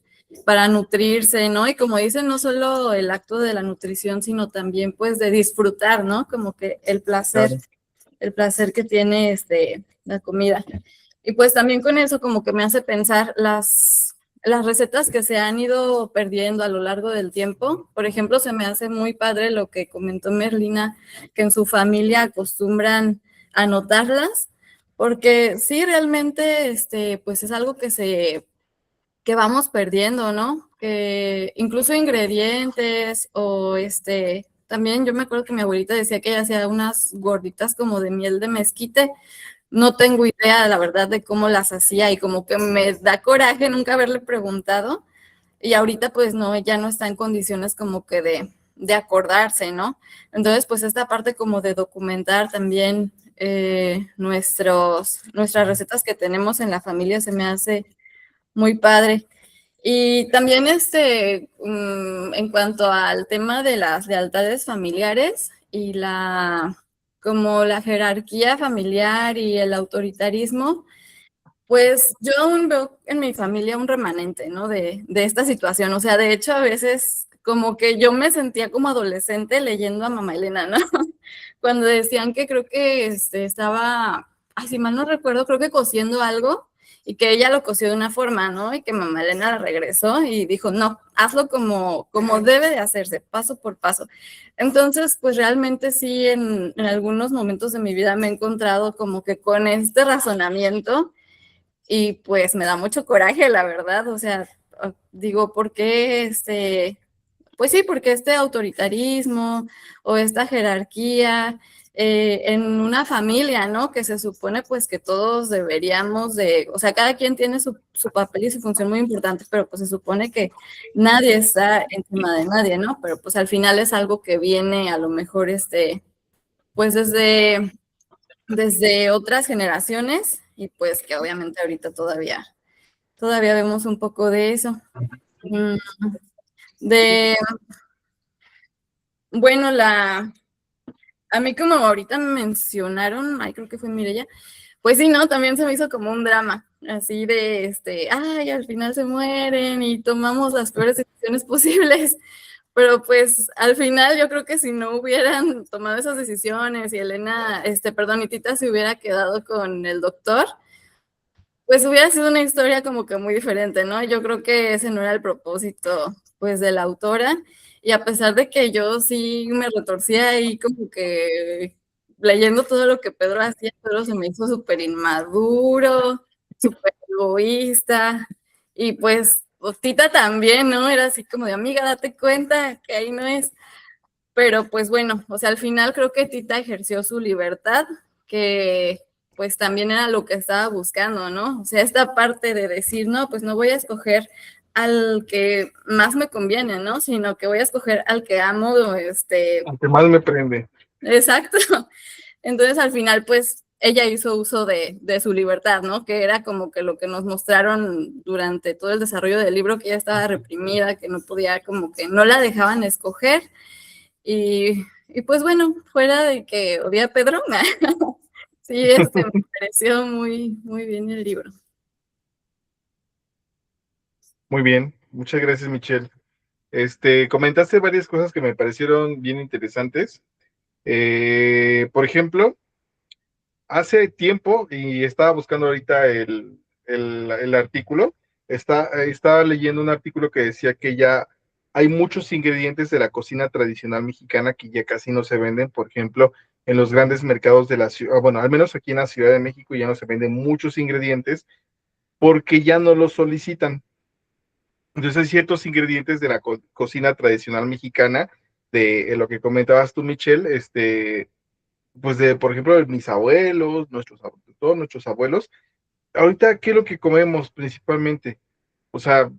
para nutrirse, ¿no? Y como dicen, no solo el acto de la nutrición, sino también pues de disfrutar, ¿no? Como que Claro. el placer que tiene la comida. Y pues también con eso como que me hace pensar las recetas que se han ido perdiendo a lo largo del tiempo. Por ejemplo, se me hace muy padre lo que comentó Merlina, que en su familia acostumbran a anotarlas, porque sí, realmente, pues es algo que vamos perdiendo, ¿no? Que incluso ingredientes o también yo me acuerdo que mi abuelita decía que ella hacía unas gorditas como de miel de mezquite. No tengo idea, la verdad, de cómo las hacía y como que me da coraje nunca haberle preguntado. Y ahorita pues no, ya no está en condiciones como que de acordarse, ¿no? Entonces pues esta parte como de documentar también nuestras recetas que tenemos en la familia se me hace muy padre. Y también en cuanto al tema de las lealtades familiares y como la jerarquía familiar y el autoritarismo, pues yo aún veo en mi familia un remanente, ¿no? De esta situación. O sea, de hecho, a veces como que yo me sentía como adolescente leyendo a Mamá Elena, ¿no? Cuando decían que creo que estaba, ay, si mal no recuerdo, creo que cosiendo algo y que ella lo cosió de una forma, ¿no? Y que Mamá Elena la regresó y dijo, no, hazlo como debe de hacerse, paso por paso. Entonces, pues realmente sí, en algunos momentos de mi vida me he encontrado como que con este razonamiento y pues me da mucho coraje, la verdad, o sea, digo, ¿por qué pues sí, porque este autoritarismo o esta jerarquía en una familia, ¿no? Que se supone pues que todos deberíamos o sea, cada quien tiene su papel y su función muy importante, pero pues se supone que nadie está encima de nadie, ¿no? Pero pues al final es algo que viene a lo mejor pues desde otras generaciones y pues que obviamente ahorita todavía vemos un poco de eso. Mm, De, bueno, a mí como ahorita me mencionaron, ay, creo que fue Mireya, pues sí, ¿no? También se me hizo como un drama, así de, ay, al final se mueren y tomamos las peores decisiones posibles, pero pues al final yo creo que si no hubieran tomado esas decisiones y Elena, perdón, y Tita se hubiera quedado con el doctor, pues hubiera sido una historia como que muy diferente, ¿no? Yo creo que ese no era el propósito, pues, de la autora. Y a pesar de que yo sí me retorcía ahí como que leyendo todo lo que Pedro hacía, Pedro se me hizo súper inmaduro, súper egoísta. Y pues Tita también, ¿no? Era así como de, amiga, date cuenta que ahí no es. Pero pues bueno, o sea, al final creo que Tita ejerció su libertad, que pues también era lo que estaba buscando, ¿no? O sea, esta parte de decir, no, pues no voy a escoger al que más me conviene, ¿no? Sino que voy a escoger al que amo, Aunque más me prende. Exacto. Entonces, al final, pues, ella hizo uso de su libertad, ¿no? Que era como que lo que nos mostraron durante todo el desarrollo del libro, que ella estaba reprimida, que no podía, como que no la dejaban escoger. Y pues bueno, fuera de que odié a Pedro, sí, me pareció muy, muy bien el libro. Muy bien, muchas gracias, Michelle. Comentaste varias cosas que me parecieron bien interesantes. Por ejemplo, hace tiempo, y estaba buscando ahorita el artículo, estaba leyendo un artículo que decía que ya hay muchos ingredientes de la cocina tradicional mexicana que ya casi no se venden. Por ejemplo, en los grandes mercados de la ciudad, bueno, al menos aquí en la Ciudad de México ya no se venden muchos ingredientes porque ya no los solicitan. Entonces hay ciertos ingredientes de la cocina tradicional mexicana, de lo que comentabas tú, Michelle, pues de, por ejemplo, de mis abuelos, todos nuestros abuelos. Ahorita, ¿qué es lo que comemos principalmente? O sea,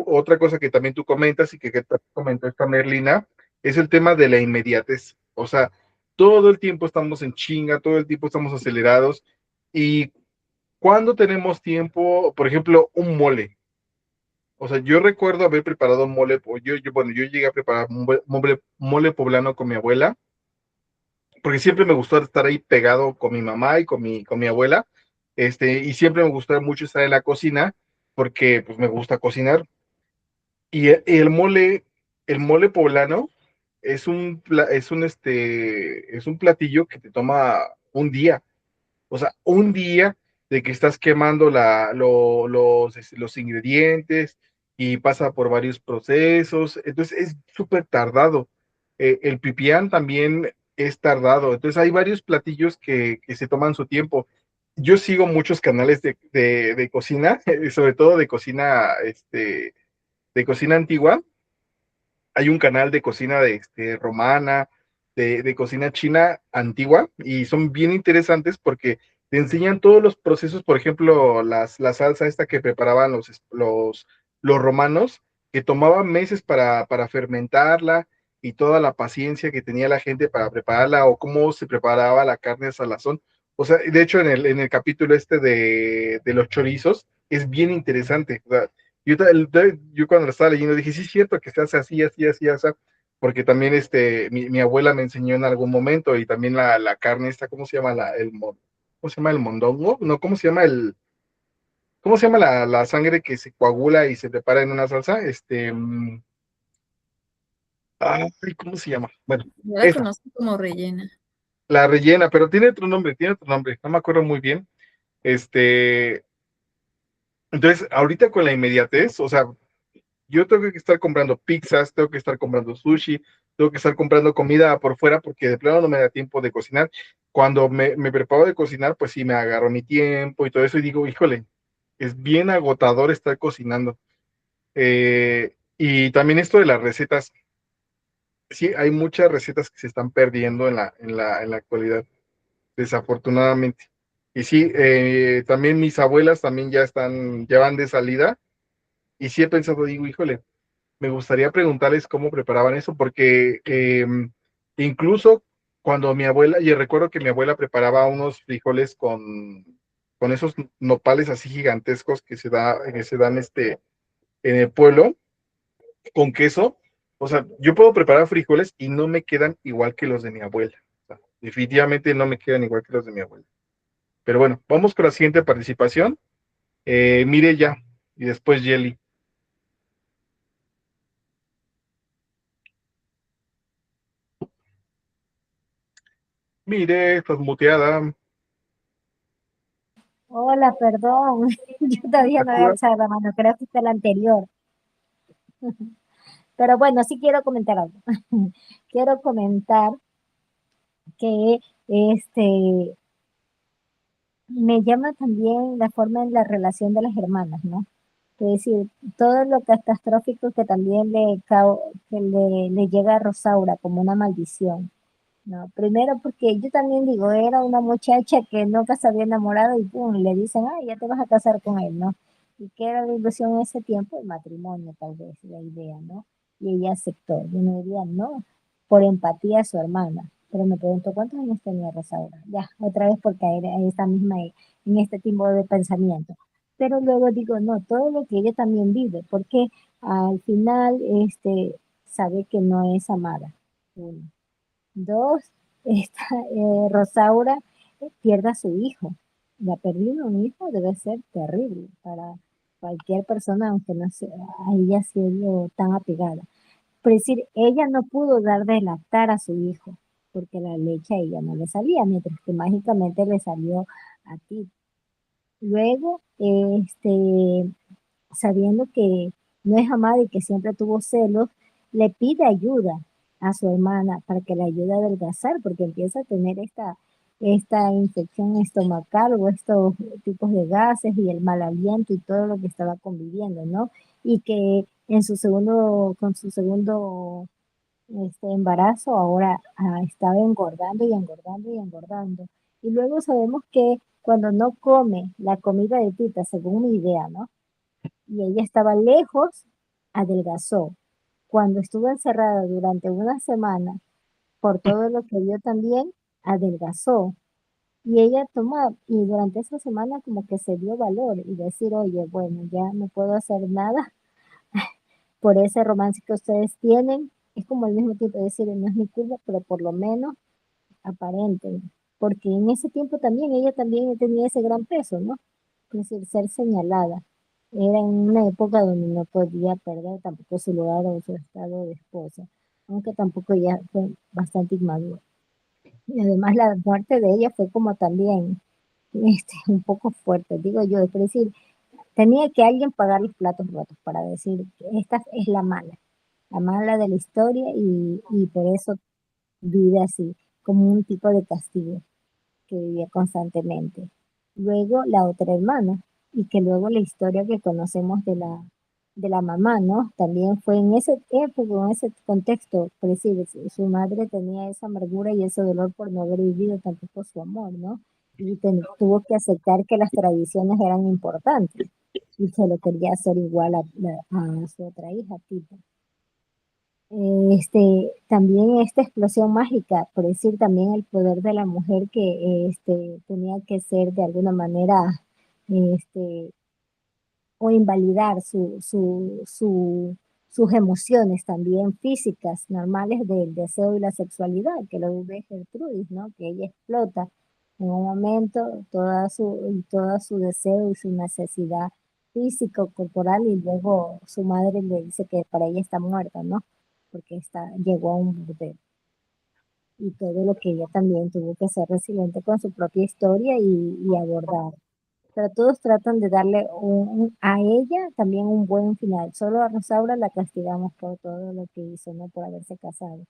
otra cosa que también tú comentas y que comentó esta Merlina, es el tema de la inmediatez. O sea, todo el tiempo estamos en chinga, todo el tiempo estamos acelerados. Y cuando tenemos tiempo, por ejemplo, un mole. O sea, yo recuerdo haber preparado mole, bueno, yo llegué a preparar mole poblano con mi abuela, porque siempre me gustó estar ahí pegado con mi mamá y con mi abuela, y siempre me gustó mucho estar en la cocina, porque pues me gusta cocinar. Y el mole poblano es un platillo que te toma un día. O sea, un día de que estás quemando los ingredientes y pasa por varios procesos, entonces es súper tardado. El pipián también es tardado, entonces hay varios platillos que se toman su tiempo. Yo sigo muchos canales de cocina, sobre todo de cocina antigua. Hay un canal de cocina romana, de cocina china antigua, y son bien interesantes porque te enseñan todos los procesos. Por ejemplo, la salsa esta que preparaban los romanos, que tomaban meses para fermentarla, y toda la paciencia que tenía la gente para prepararla, o cómo se preparaba la carne a salazón. O sea, de hecho, en el capítulo de los chorizos, es bien interesante. O sea, yo cuando lo estaba leyendo dije, sí es cierto que se hace así, así, así, así, porque también mi abuela me enseñó en algún momento. Y también la carne esta, ¿cómo se llama? ¿Cómo se llama el mondongo? No, ¿cómo se llama la sangre que se coagula y se prepara en una salsa? Ay, ¿cómo se llama? Bueno, Yo la esa, conozco como rellena. la rellena, pero tiene otro nombre, no me acuerdo muy bien. Este, entonces, ahorita con la inmediatez, o sea, yo tengo que estar comprando pizzas, tengo que estar comprando sushi, tengo que estar comprando comida por fuera porque de plano no me da tiempo de cocinar. Cuando me preparo de cocinar, pues sí me agarro mi tiempo y todo eso, y digo, híjole, es bien agotador estar cocinando. Y también esto de las recetas, sí, hay muchas recetas que se están perdiendo en la actualidad, desafortunadamente. Y sí, también mis abuelas también ya van de salida, y sí he pensado, digo, híjole, me gustaría preguntarles cómo preparaban eso, porque incluso cuando mi abuela, y recuerdo que mi abuela preparaba unos frijoles con esos nopales así gigantescos que se dan en el pueblo, con queso. O sea, yo puedo preparar frijoles y no me quedan igual que los de mi abuela. O sea, definitivamente no me quedan igual que los de mi abuela. Pero bueno, vamos con la siguiente participación. Mire ya, y después Jelly. Mire, estás muteada. Hola, perdón. Yo todavía no he alzado la mano, creo que fue la anterior. Pero bueno, sí quiero comentar algo. Quiero comentar que me llama también la forma en la relación de las hermanas, ¿no? Es decir, todo lo catastrófico que también le llega a Rosaura como una maldición. No, primero porque yo también digo, era una muchacha que nunca se había enamorado y pum, le dicen, ah, ya te vas a casar con él, ¿no? Y que era la ilusión en ese tiempo, el matrimonio, tal vez, la idea, ¿no? Y ella aceptó. Yo no diría no, por empatía a su hermana. Pero me pregunto, ¿cuántos años tenía Rosaura? Ya, otra vez por caer en esta misma, en este tipo de pensamiento. Pero luego digo, no, todo lo que ella también vive, porque al final, sabe que no es amada. Uno. Dos, esta Rosaura pierde a su hijo. La pérdida de un hijo debe ser terrible para cualquier persona, aunque no sea, haya sido tan apegada. Por decir, ella no pudo dar de lactar a su hijo, porque la leche a ella no le salía, mientras que mágicamente le salió a ti. Luego, sabiendo que no es amada y que siempre tuvo celos, le pide ayuda a su hermana para que le ayude a adelgazar, porque empieza a tener esta infección estomacal o estos tipos de gases y el mal aliento y todo lo que estaba conviviendo, ¿no? Y que con su segundo embarazo ahora estaba engordando y engordando y engordando. Y luego sabemos que cuando no come la comida de Tita, según mi idea, ¿no? Y ella estaba lejos, adelgazó. Cuando estuvo encerrada durante una semana, por todo lo que vio también, adelgazó. Y ella tomó, y durante esa semana como que se dio valor y decir, oye, bueno, ya no puedo hacer nada por ese romance que ustedes tienen. Es como al mismo tiempo decir, no es mi culpa, pero por lo menos aparenten. Porque en ese tiempo también ella también tenía ese gran peso, ¿no? Es decir, ser señalada. Era en una época donde no podía perder tampoco su lugar o su estado de esposa, aunque tampoco ya fue bastante inmadura. Y además la muerte de ella fue como también un poco fuerte, digo yo, es decir, tenía que alguien pagar los platos rotos para decir que esta es la mala de la historia y por eso vive así, como un tipo de castigo que vivía constantemente. Luego la otra hermana, y que luego la historia que conocemos de la mamá, ¿no? También fue en ese época, en ese contexto, preciso, su madre tenía esa amargura y ese dolor por no haber vivido tampoco su amor, ¿no? Y tuvo que aceptar que las tradiciones eran importantes y se lo quería hacer igual a su otra hija, Tita. También esta explosión mágica, por decir también el poder de la mujer que tenía que ser de alguna manera este, o invalidar sus emociones también físicas normales del deseo y la sexualidad, que lo ve Gertrudis, ¿no? Que ella explota en un momento todo su deseo y su necesidad físico, corporal, y luego su madre le dice que para ella está muerta, ¿no? Porque llegó a un burdel. Y todo lo que ella también tuvo que ser resiliente con su propia historia y abordar, pero todos tratan de darle a ella también un buen final. Solo a Rosaura la castigamos por todo lo que hizo, ¿no? Por haberse casado.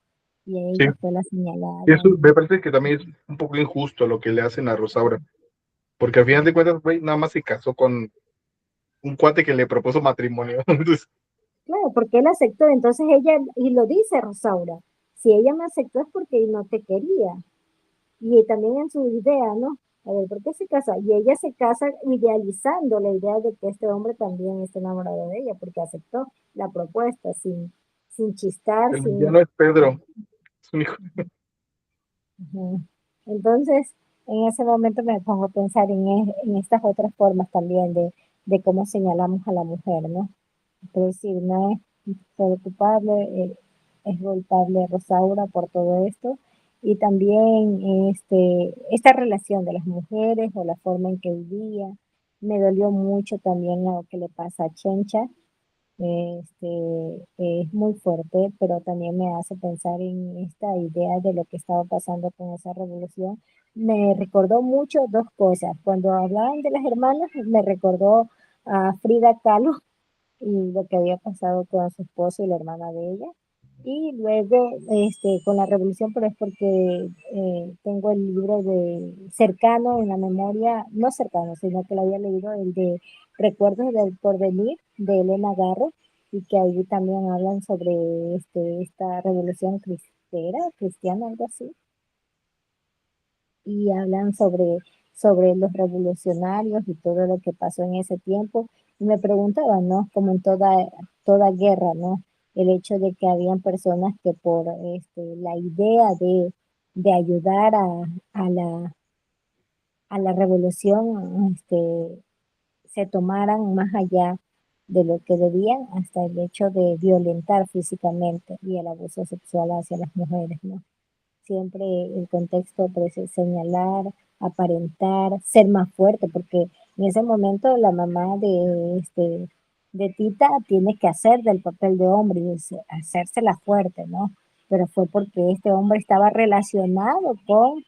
Y a Sí, ella fue la señalada. y eso me parece que también es un poco injusto lo que le hacen a Rosaura, porque al final de cuentas, güey, nada más se casó con un cuate que le propuso matrimonio. Entonces, Claro, porque él aceptó, entonces ella, y lo dice Rosaura, si ella me aceptó es porque no te quería. Y también en su idea, ¿no? A ver, ¿por qué se casa? Y ella se casa idealizando la idea de que este hombre también está enamorado de ella, porque aceptó la propuesta sin chistar, el sin. villano es Pedro, es un hijo. Ujú. Entonces, en ese momento me pongo a pensar en estas otras formas también de cómo señalamos a la mujer, ¿no? Es decir, no es solo culpable, es culpable Rosaura por todo esto. Y también esta relación de las mujeres o la forma en que vivía. Me dolió mucho también lo que le pasa a Chencha, es muy fuerte, pero también me hace pensar en esta idea de lo que estaba pasando con esa revolución. Me recordó mucho dos cosas. Cuando hablaban de las hermanas, me recordó a Frida Kahlo y lo que había pasado con su esposo y la hermana de ella. Y luego con la revolución, pero es porque tengo el libro de cercano en la memoria, no cercano, sino que lo había leído, el de Recuerdos del Porvenir de Elena Garro, y que ahí también hablan sobre esta revolución cristiana, algo así. y hablan sobre los revolucionarios y todo lo que pasó en ese tiempo. Y me preguntaba, ¿no? Como en toda guerra, ¿no? El hecho de que habían personas que por la idea de ayudar a a la revolución, se tomaran más allá de lo que debían, hasta el hecho de violentar físicamente y el abuso sexual hacia las mujeres, ¿no? Siempre el contexto pues es señalar, aparentar, ser más fuerte, porque en ese momento la mamá de Tita tiene que hacer del papel de hombre y hacérsela fuerte, ¿no? Pero fue porque este hombre estaba relacionado con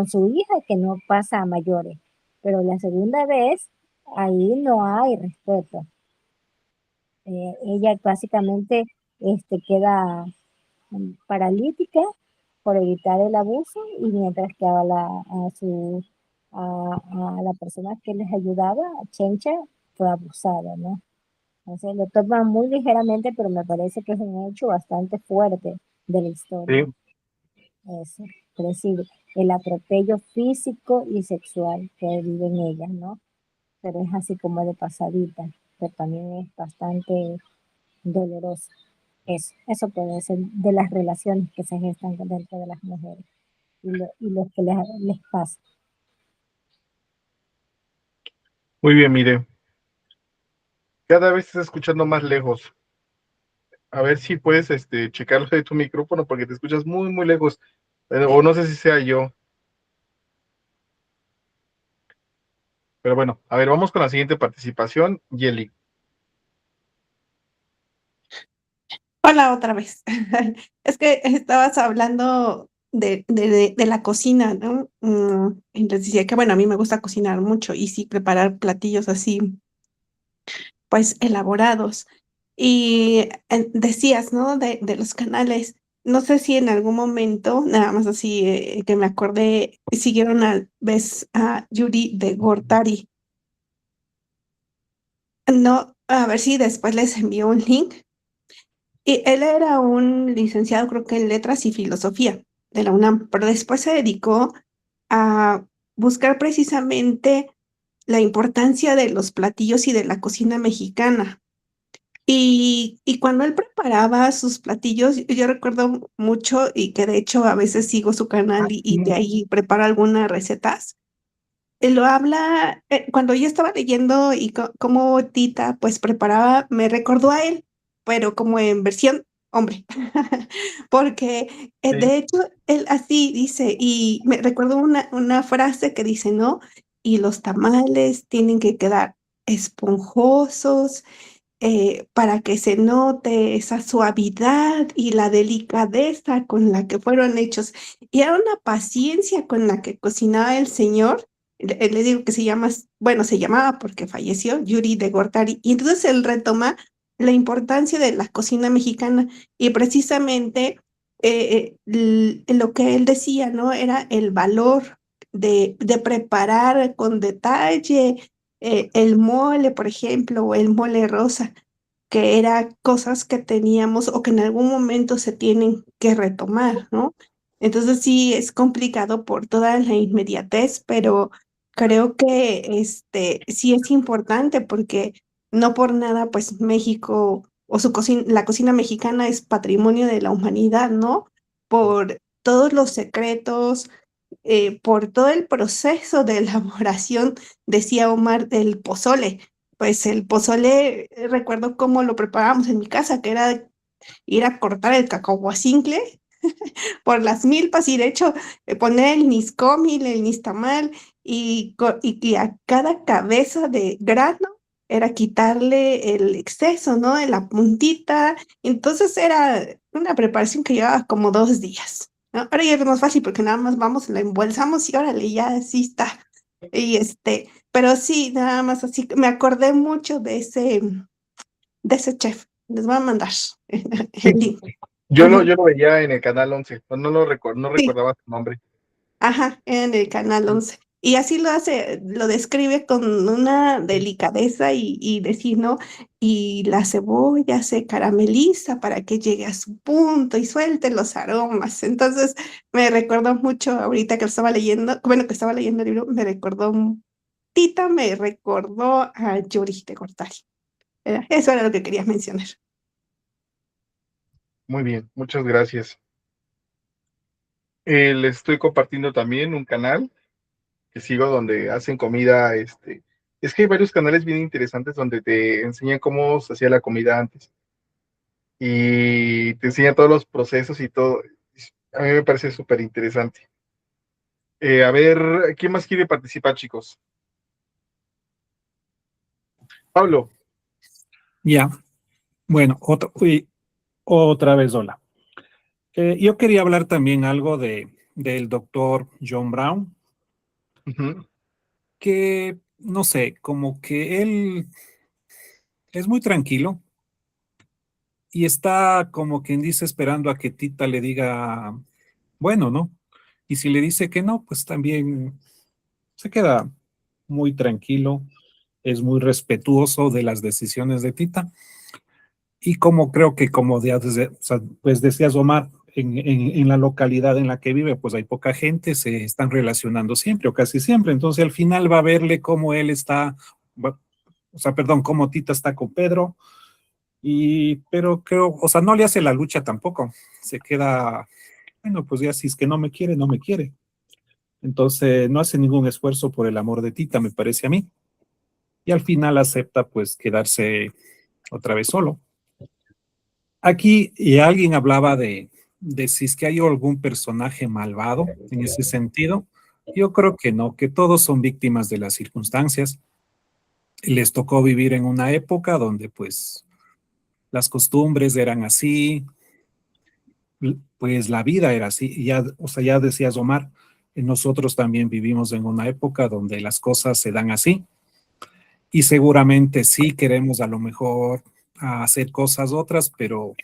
su hija que no pasa a mayores. Pero la segunda vez, ahí no hay respeto. Ella básicamente queda paralítica por evitar el abuso y mientras que a la persona que les ayudaba, Chencha, fue abusada, ¿no? Entonces lo toman muy ligeramente, pero me parece que es un hecho bastante fuerte de la historia. Sí. Eso, es decir, el atropello físico y sexual que viven ellas, ¿no? Pero es así como de pasadita, pero también es bastante doloroso. Eso puede ser de las relaciones que se gestan dentro de las mujeres y lo que les pasa. Muy bien, mire. Cada vez estás escuchando más lejos. A ver si puedes checarlo de tu micrófono porque te escuchas muy, muy lejos. O no sé si sea yo. Pero bueno, a ver, vamos con la siguiente participación. Yeli. Hola otra vez. Es que estabas hablando de la cocina, ¿no? Y les decía que, bueno, a mí me gusta cocinar mucho y sí preparar platillos así, pues elaborados. Y decías, ¿no? De los canales. No sé si en algún momento, nada más así que me acordé, siguieron vez a Yuri de Gortari. No, a ver si después les envío un link. Y él era un licenciado, creo que en letras y filosofía de la UNAM, pero después se dedicó a buscar precisamente la importancia de los platillos y de la cocina mexicana. Y cuando él preparaba sus platillos, yo recuerdo mucho y que de hecho a veces sigo su canal y de ahí preparo algunas recetas. Él lo habla, cuando yo estaba leyendo y cómo Tita pues preparaba, me recordó a él, pero como en versión hombre, porque Sí. de hecho él así dice, y me recuerdo una frase que dice, ¿no? Y los tamales tienen que quedar esponjosos, para que se note esa suavidad y la delicadeza con la que fueron hechos. Y era una paciencia con la que cocinaba el señor. Le digo que se llama, bueno, se llamaba porque falleció, Yuri de Gortari. Y entonces él retoma la importancia de la cocina mexicana y precisamente lo que él decía, ¿no? Era el valor de preparar con detalle el mole, por ejemplo, o el mole rosa, que era cosas que teníamos o que en algún momento se tienen que retomar, ¿no? Entonces sí es complicado por toda la inmediatez, pero creo que sí es importante porque no por nada, pues México o su cocina, la cocina mexicana es patrimonio de la humanidad, ¿no? Por todos los secretos, por todo el proceso de elaboración, decía Omar, del pozole. Pues el pozole, recuerdo cómo lo preparábamos en mi casa, que era ir a cortar el cacahuacincle por las milpas y de hecho poner el niscomil, el nistamal y a cada cabeza de grano era quitarle el exceso, ¿no? De la puntita. Entonces era una preparación que llevaba como 2 días, ¿no? Ahora ya es más fácil porque nada más vamos, la embolsamos y órale, ya así está. Y pero sí, nada más así, me acordé mucho de ese chef. Les voy a mandar Sí, el link. yo lo veía en el canal 11, no lo recuerdo, no Sí, recordaba su nombre. ajá, en el canal 11. Y así lo hace, lo describe con una delicadeza y decir, ¿no? Y la cebolla se carameliza para que llegue a su punto y suelte los aromas. Entonces, me recordó mucho ahorita que lo estaba leyendo, bueno, que estaba leyendo el libro, me recordó, Tita me recordó a Yuri de Cortari. Eso era lo que quería mencionar. Muy bien, muchas gracias. Les estoy compartiendo también un canal que sigo donde hacen comida, es que hay varios canales bien interesantes donde te enseñan cómo se hacía la comida antes y te enseñan todos los procesos y todo. A mí me parece súper interesante. A ver, ¿quién más quiere participar, chicos? Pablo. Ya, bueno, otra vez, hola. Yo quería hablar también algo del doctor John Brown, que, no sé, como que él es muy tranquilo y está como quien dice esperando a que Tita le diga, bueno, ¿no? Y si le dice que no, pues también se queda muy tranquilo, es muy respetuoso de las decisiones de Tita. Y como creo que como o sea, pues decías Omar, en la localidad en la que vive, pues hay poca gente, se están relacionando siempre o casi siempre. Entonces al final va a verle cómo él está, o sea, perdón, cómo Tita está con Pedro. Pero creo, o sea, no le hace la lucha tampoco. Se queda, bueno, pues ya si es que no me quiere, no me quiere. Entonces no hace ningún esfuerzo por el amor de Tita, me parece a mí. Y al final acepta pues quedarse otra vez solo. Aquí y alguien hablaba de si es que hay algún personaje malvado en ese sentido. Yo creo que no, que todos son víctimas de las circunstancias. Les tocó vivir en una época donde pues las costumbres eran así, pues la vida era así. Y ya, o sea, ya decías Omar, nosotros también vivimos en una época donde las cosas se dan así y seguramente sí queremos a lo mejor hacer cosas otras, pero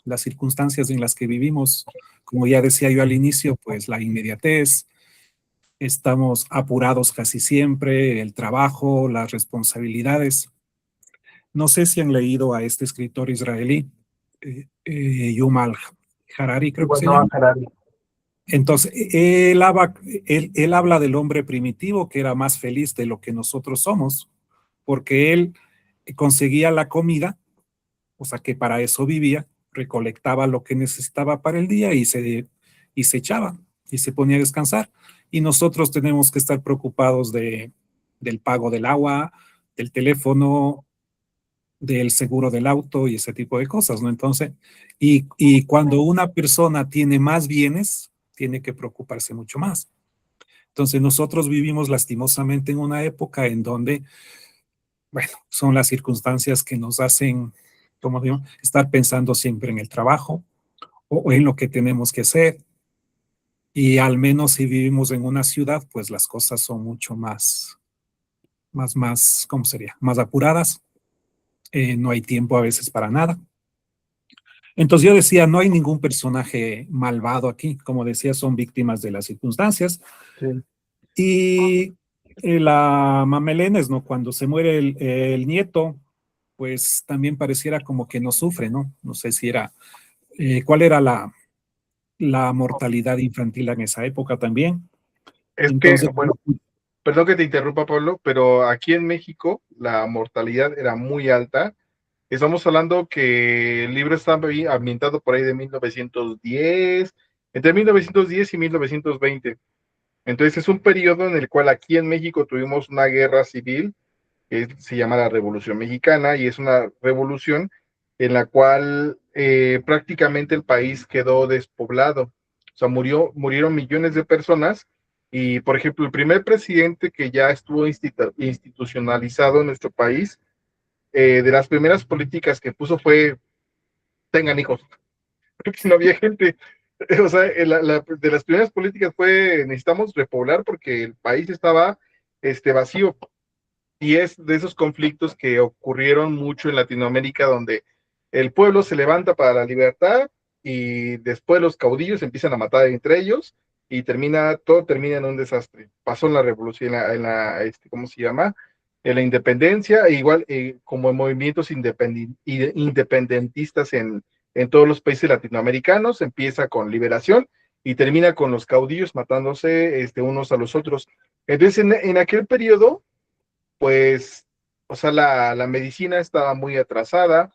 las circunstancias en las que vivimos, como ya decía yo al inicio, pues la inmediatez, estamos apurados casi siempre, el trabajo, las responsabilidades. No sé si han leído a este escritor israelí, Yuval Harari, creo que se llama. Entonces, él habla del hombre primitivo que era más feliz de lo que nosotros somos, porque él conseguía la comida, o sea que para eso vivía, recolectaba lo que necesitaba para el día y se echaba y se ponía a descansar. Y nosotros tenemos que estar preocupados del pago del agua, del teléfono, del seguro del auto y ese tipo de cosas, ¿no? Entonces, y cuando una persona tiene más bienes, tiene que preocuparse mucho más. Entonces, nosotros vivimos lastimosamente en una época en donde, bueno, son las circunstancias que nos hacen, como digo, estar pensando siempre en el trabajo o en lo que tenemos que hacer. Y al menos si vivimos en una ciudad, pues las cosas son mucho más, ¿cómo sería? Más apuradas. No hay tiempo a veces para nada. Entonces yo decía, no hay ningún personaje malvado aquí, como decía, son víctimas de las circunstancias. Sí. Y la Mamelenes, ¿no? Cuando se muere el nieto, pues también pareciera como que no sufre, ¿no? No sé si era, ¿cuál era la mortalidad infantil en esa época también? Es que, Entonces, bueno, perdón que te interrumpa, Pablo, pero aquí en México la mortalidad era muy alta. Estamos hablando que el libro está ambientado por ahí de 1910, entre 1910 y 1920. Entonces es un periodo en el cual aquí en México tuvimos una guerra civil que se llama la Revolución Mexicana y es una revolución en la cual prácticamente el país quedó despoblado. O sea, murieron millones de personas y, por ejemplo, el primer presidente que ya estuvo institucionalizado en nuestro país, de las primeras políticas que puso fue, tengan hijos, porque no había gente. O sea, de las primeras políticas fue, necesitamos repoblar porque el país estaba vacío. Y es de esos conflictos que ocurrieron mucho en Latinoamérica, donde el pueblo se levanta para la libertad y después los caudillos empiezan a matar entre ellos y todo termina en un desastre. Pasó en la revolución, ¿cómo se llama? En la independencia, e igual como en movimientos independentistas en todos los países latinoamericanos, empieza con liberación y termina con los caudillos matándose unos a los otros. Entonces, en aquel periodo, pues, o sea, la medicina estaba muy atrasada,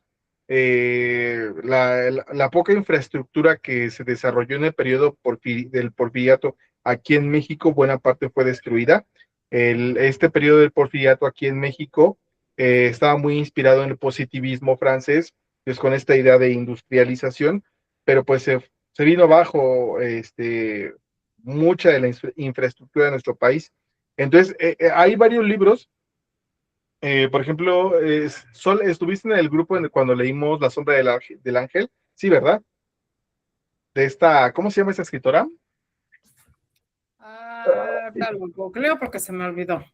la poca infraestructura que se desarrolló en el periodo del porfiriato aquí en México, buena parte fue destruida. Este periodo del porfiriato aquí en México estaba muy inspirado en el positivismo francés, pues con esta idea de industrialización, pero pues se vino abajo mucha de la infraestructura de nuestro país. Entonces, hay varios libros. Por ejemplo, ¿estuviste en el grupo cuando leímos La sombra del ángel? Sí, ¿verdad? De esta, ¿cómo se llama esta escritora? Claro, lo googleo porque se me olvidó.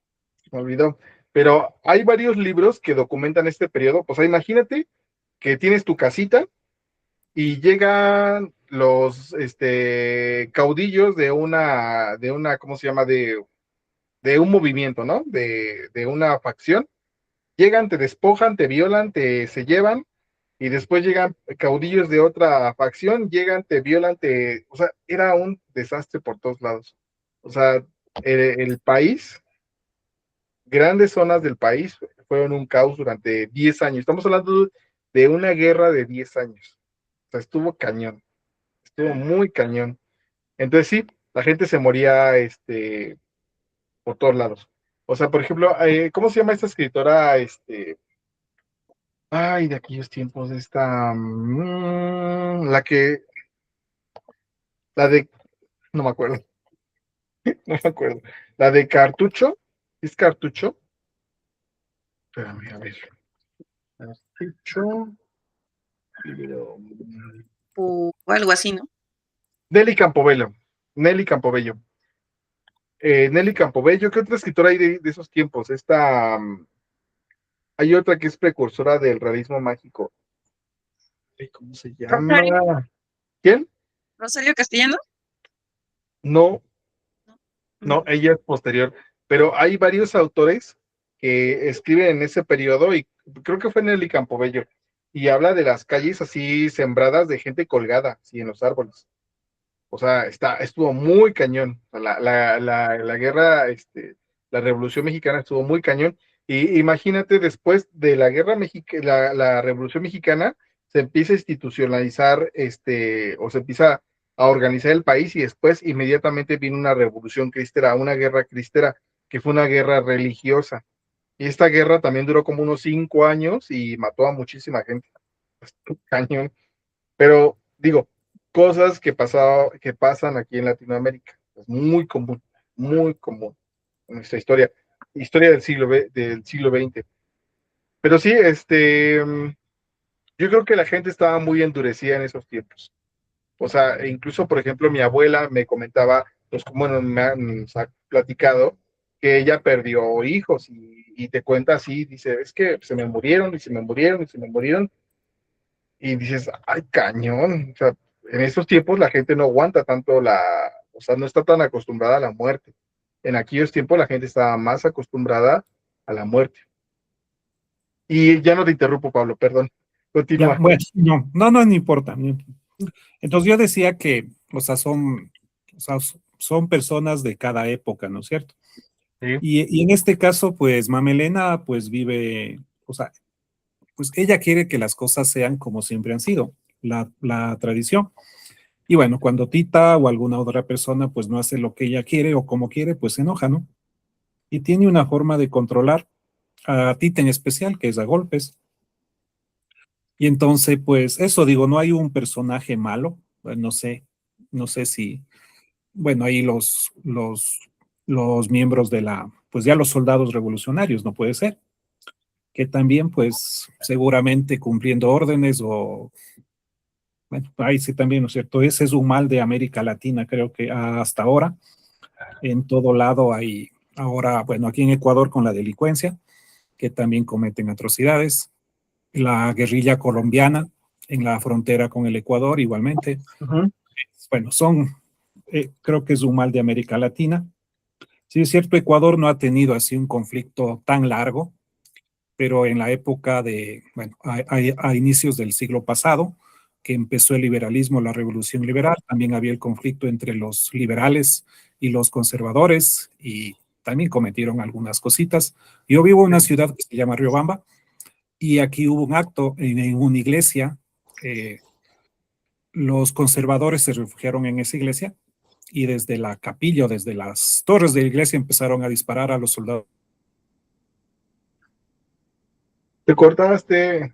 Me olvidó. Pero hay varios libros que documentan este periodo. Pues imagínate que tienes tu casita y llegan los caudillos ¿cómo se llama? De un movimiento, ¿no? De una facción. Llegan, te despojan, te violan, se llevan, y después llegan caudillos de otra facción, llegan, te violan, o sea, era un desastre por todos lados. O sea, el país, grandes zonas del país fueron un caos durante 10 años. Estamos hablando de una guerra de 10 años. O sea, estuvo cañón, estuvo muy cañón. Entonces sí, la gente se moría por todos lados. O sea, por ejemplo, ¿cómo se llama esta escritora? Ay, de aquellos tiempos, la de, no me acuerdo, no me acuerdo. La de Cartucho, ¿es Cartucho? Espérame, a ver. Cartucho, libro, O algo así, ¿no? Nelly Campobello, Nelly Campobello. Nelly Campobello, ¿qué otra escritora hay de esos tiempos? Hay otra que es precursora del realismo mágico. ¿Cómo se Rosario, llama? ¿Quién? Rosario Castellano. No, No. no, ella es posterior, pero hay varios autores que escriben en ese periodo y creo que fue Nelly Campobello y habla de las calles así sembradas de gente colgada, así en los árboles. O sea, estuvo muy cañón. La guerra, la Revolución Mexicana estuvo muy cañón. Y imagínate, después de la guerra mexicana, la Revolución Mexicana, se empieza a institucionalizar, o se empieza a organizar el país y después inmediatamente vino una revolución cristera, una guerra cristera, que fue una guerra religiosa. Y esta guerra también duró como unos 5 años y mató a muchísima gente. Estuvo cañón. Pero digo, cosas que pasan aquí en Latinoamérica. Es muy común en nuestra historia del siglo XX. Pero sí, yo creo que la gente estaba muy endurecida en esos tiempos. O sea, incluso, por ejemplo, mi abuela me comentaba, pues como me han platicado, que ella perdió hijos y te cuenta así, dice, es que se me murieron y se me murieron y se me murieron y dices, ay, cañón, o sea, en estos tiempos la gente no aguanta tanto o sea, no está tan acostumbrada a la muerte. En aquellos tiempos la gente estaba más acostumbrada a la muerte. Y ya no te interrumpo, Pablo, perdón. Ya, Continúa. bueno, no importa. Entonces yo decía que, o sea, son personas de cada época, ¿no es cierto? Sí. Y en este caso, pues Mamelena, pues vive, o sea, pues ella quiere que las cosas sean como siempre han sido, la tradición. Y bueno, cuando Tita o alguna otra persona pues no hace lo que ella quiere o como quiere, pues se enoja, ¿no? Y tiene una forma de controlar a Tita en especial, que es a golpes. Y entonces, pues eso digo, no hay un personaje malo, no sé si, bueno, ahí los miembros de pues ya los soldados revolucionarios, no puede ser, que también pues seguramente cumpliendo órdenes o, bueno, ahí sí también, ¿no es cierto? Ese es un mal de América Latina, creo que hasta ahora, en todo lado hay, ahora, bueno, aquí en Ecuador con la delincuencia, que también cometen atrocidades, la guerrilla colombiana en la frontera con el Ecuador igualmente. Uh-huh. Bueno, creo que es un mal de América Latina. Sí, es cierto, Ecuador no ha tenido así un conflicto tan largo, pero en la época de, bueno, a inicios del siglo pasado, que empezó el liberalismo, la revolución liberal, también había el conflicto entre los liberales y los conservadores, y también cometieron algunas cositas. Yo vivo en una ciudad que se llama Riobamba, y aquí hubo un acto en una iglesia. Los conservadores se refugiaron en esa iglesia y desde la capilla, desde las torres de la iglesia empezaron a disparar a los soldados. Te cortaste.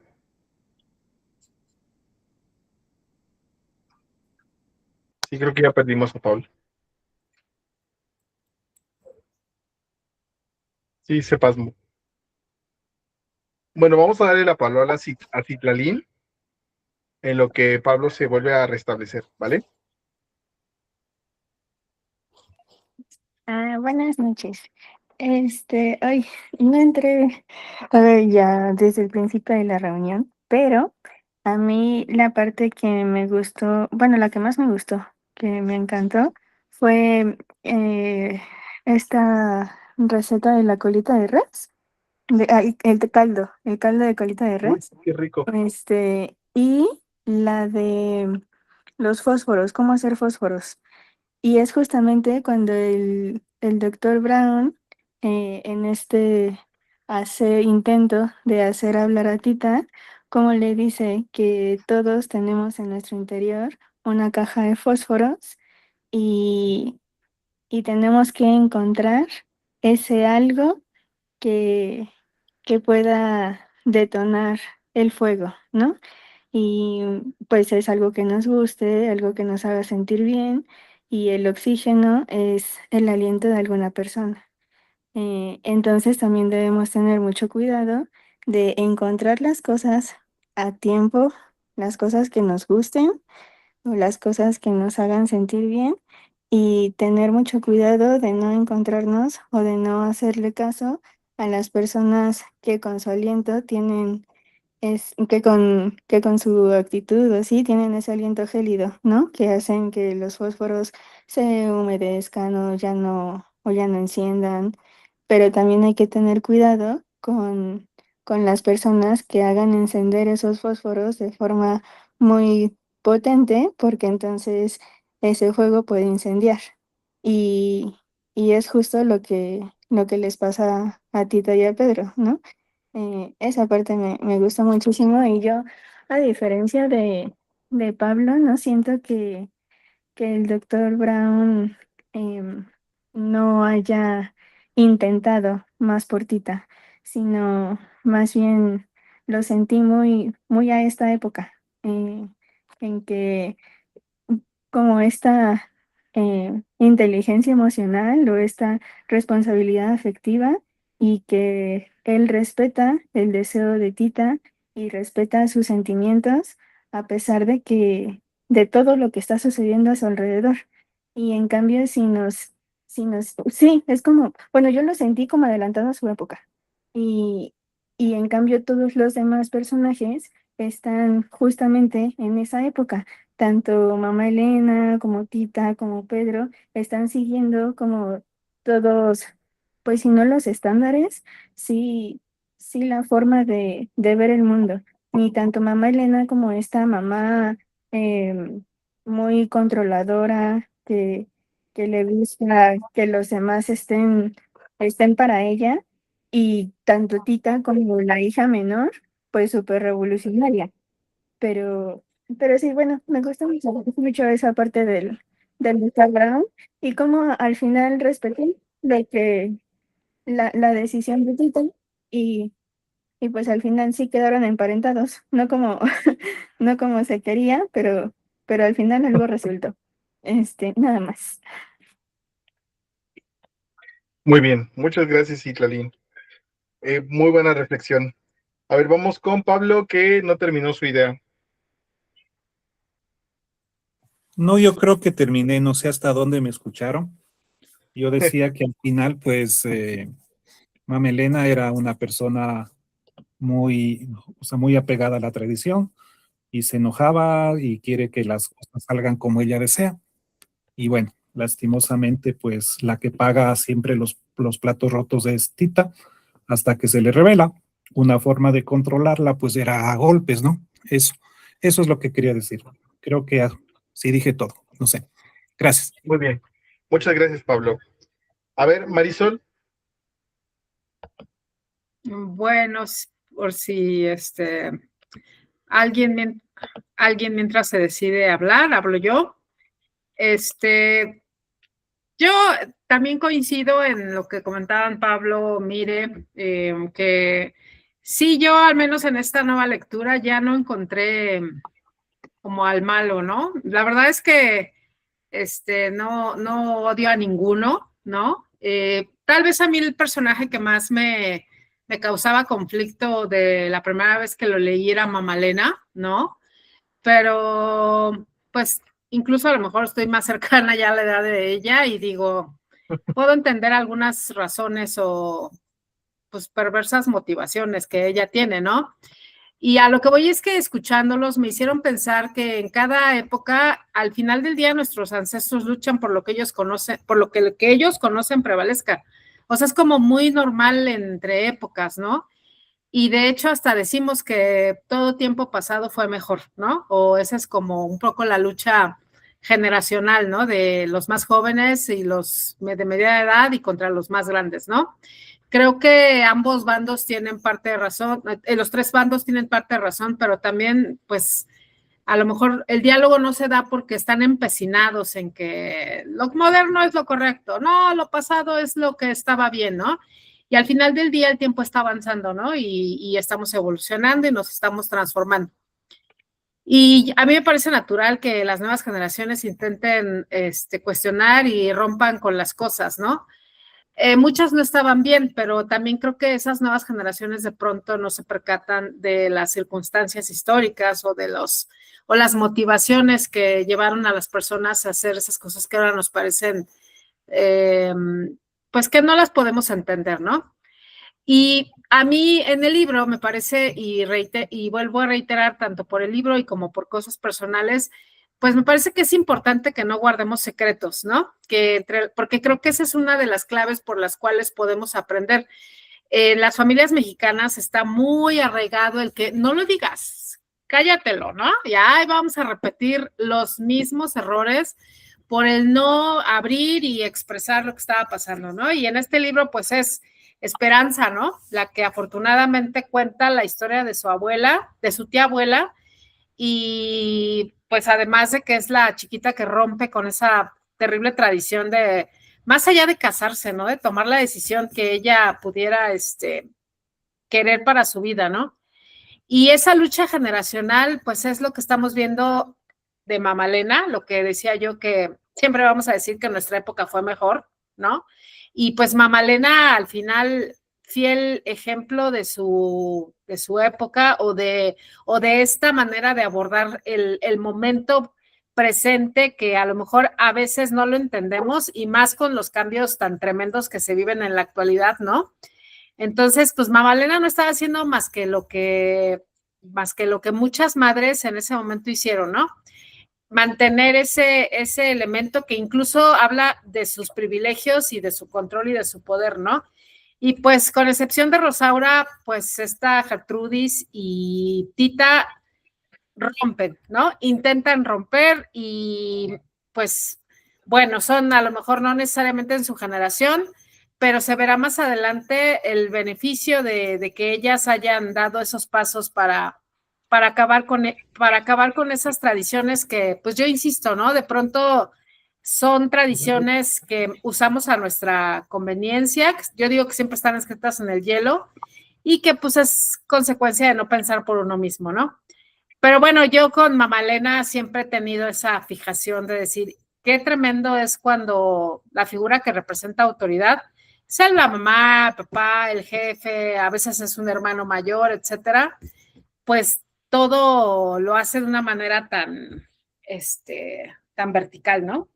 Sí, creo que ya perdimos a Pablo. Sí, se pasmó. Bueno, vamos a darle la palabra a Citlalín en lo que Pablo se vuelve a restablecer, ¿vale? Buenas noches. Ay, no entré ya desde el principio de la reunión, pero a mí la parte que me gustó, bueno, la que más me gustó, que me encantó, fue esta receta de la colita de res, el caldo de colita de Uy, res, qué rico. y la de los fósforos, cómo hacer fósforos. Y es justamente cuando el doctor Brown, en este intento de hacer hablar a Tita, como le dice que todos tenemos en nuestro interior una caja de fósforos y, y tenemos que encontrar ese algo que, que pueda detonar el fuego, ¿no? Y pues es algo que nos guste, algo que nos haga sentir bien, y el oxígeno es el aliento de alguna persona. Entonces también debemos tener mucho cuidado de encontrar las cosas a tiempo, las cosas que nos gusten o las cosas que nos hagan sentir bien, y tener mucho cuidado de no encontrarnos o de no hacerle caso a las personas que con su aliento tienen que con su actitud o sí tienen ese aliento gélido, ¿no? Que hacen que los fósforos se humedezcan o ya no enciendan. Pero también hay que tener cuidado con las personas que hagan encender esos fósforos de forma muy potente, porque entonces ese fuego puede incendiar. Y, y es justo lo que les pasa a Tito y a Pedro, ¿no? Esa parte me gusta muchísimo, y yo, a diferencia de Pablo, no siento que el doctor Brown em, no haya intentado más por Tita, sino más bien lo sentí muy a esta época, en que como esta inteligencia emocional o esta responsabilidad afectiva, y que él respeta el deseo de Tita y respeta sus sentimientos a pesar de todo lo que está sucediendo a su alrededor. Y en cambio, sí, es como, bueno, yo lo sentí como adelantado a su época. Y, y en cambio todos los demás personajes están justamente en esa época. Tanto Mamá Elena como Tita como Pedro están siguiendo como todos, pues si no los estándares, sí, sí la forma de ver el mundo. Ni tanto Mamá Elena como esta mamá muy controladora, que le gusta que los demás estén para ella, y tanto Tita como la hija menor, pues súper revolucionaria. Pero, pero sí, bueno, me gusta mucho esa parte del Instagram, y como al final respeté de que la decisión de Tita, y, y pues al final sí quedaron emparentados, no como, no como se quería, pero al final algo resultó. Nada más. Muy bien, muchas gracias, Citlalín. Muy buena reflexión. A ver, vamos con Pablo, que no terminó su idea. No, yo creo que terminé, no sé hasta dónde me escucharon. Yo decía que al final, pues, Mama Elena era una persona muy, o sea, muy apegada a la tradición y se enojaba y quiere que las cosas salgan como ella desea. Y bueno, Lastimosamente, pues la que paga siempre los platos rotos es Tita, hasta que se le revela. Una forma de controlarla, pues era a golpes, ¿no? Eso es lo que quería decir. Creo que sí dije todo, no sé. Gracias. Muy bien. Muchas gracias, Pablo. A ver, Marisol. Bueno, por si alguien, alguien mientras se decide hablar, hablo yo. Yo también coincido en lo que comentaban Pablo, Mire, que sí, yo al menos en esta nueva lectura ya no encontré como al malo, ¿no? La verdad es que no odio a ninguno, ¿no? Tal vez a mí el personaje que más me causaba conflicto de la primera vez que lo leí era Mamalena, ¿no? Pero pues incluso a lo mejor estoy más cercana ya a la edad de ella y digo, puedo entender algunas razones o pues perversas motivaciones que ella tiene, ¿no? Y a lo que voy es que escuchándolos me hicieron pensar que en cada época, al final del día, nuestros ancestros luchan por lo que ellos conocen, por lo que ellos conocen prevalezca. O sea, es como muy normal entre épocas, ¿no? Y de hecho hasta decimos que todo tiempo pasado fue mejor, ¿no? O esa es como un poco la lucha generacional, ¿no? De los más jóvenes y los de media edad y contra los más grandes, ¿no? Creo que ambos bandos tienen parte de razón, los tres bandos tienen parte de razón, pero también, pues, a lo mejor el diálogo no se da porque están empecinados en que lo moderno es lo correcto, no, lo pasado es lo que estaba bien, ¿no? Y al final del día el tiempo está avanzando, ¿no? Y estamos evolucionando y nos estamos transformando. Y a mí me parece natural que las nuevas generaciones intenten cuestionar y rompan con las cosas, ¿no? Muchas no estaban bien, pero también creo que esas nuevas generaciones de pronto no se percatan de las circunstancias históricas o las motivaciones que llevaron a las personas a hacer esas cosas que ahora nos parecen, pues que no las podemos entender, ¿no? Y a mí en el libro me parece, y vuelvo a reiterar, tanto por el libro y como por cosas personales, pues me parece que es importante que no guardemos secretos, ¿no? Porque creo que esa es una de las claves por las cuales podemos aprender. En las familias mexicanas está muy arraigado el que no lo digas, cállatelo, ¿no? Y ahí vamos a repetir los mismos errores por el no abrir y expresar lo que estaba pasando, ¿no? Y en este libro, pues es Esperanza, ¿no? La que afortunadamente cuenta la historia de su abuela, de su tía abuela, y pues además de que es la chiquita que rompe con esa terrible tradición de, más allá de casarse, ¿no? De tomar la decisión que ella pudiera querer para su vida, ¿no? Y esa lucha generacional, pues es lo que estamos viendo de Mamalena, lo que decía yo que siempre vamos a decir que nuestra época fue mejor, ¿no? Y pues Mamalena al final fiel ejemplo de su época o de esta manera de abordar el momento presente que a lo mejor a veces no lo entendemos y más con los cambios tan tremendos que se viven en la actualidad, ¿no? Entonces, pues Mamalena no estaba haciendo más que lo que muchas madres en ese momento hicieron, ¿no? Mantener ese elemento que incluso habla de sus privilegios y de su control y de su poder, ¿no? Y pues con excepción de Rosaura, pues esta Gertrudis y Tita rompen, ¿no? Intentan romper y pues bueno, son a lo mejor no necesariamente en su generación, pero se verá más adelante el beneficio de que ellas hayan dado esos pasos para acabar con esas tradiciones que, pues yo insisto, ¿no? De pronto son tradiciones que usamos a nuestra conveniencia. Yo digo que siempre están escritas en el hielo y que pues es consecuencia de no pensar por uno mismo, ¿no? Pero bueno, yo con Mamalena siempre he tenido esa fijación de decir, qué tremendo es cuando la figura que representa autoridad, sea la mamá, el papá, el jefe, a veces es un hermano mayor, etcétera, pues todo lo hace de una manera tan vertical, ¿no?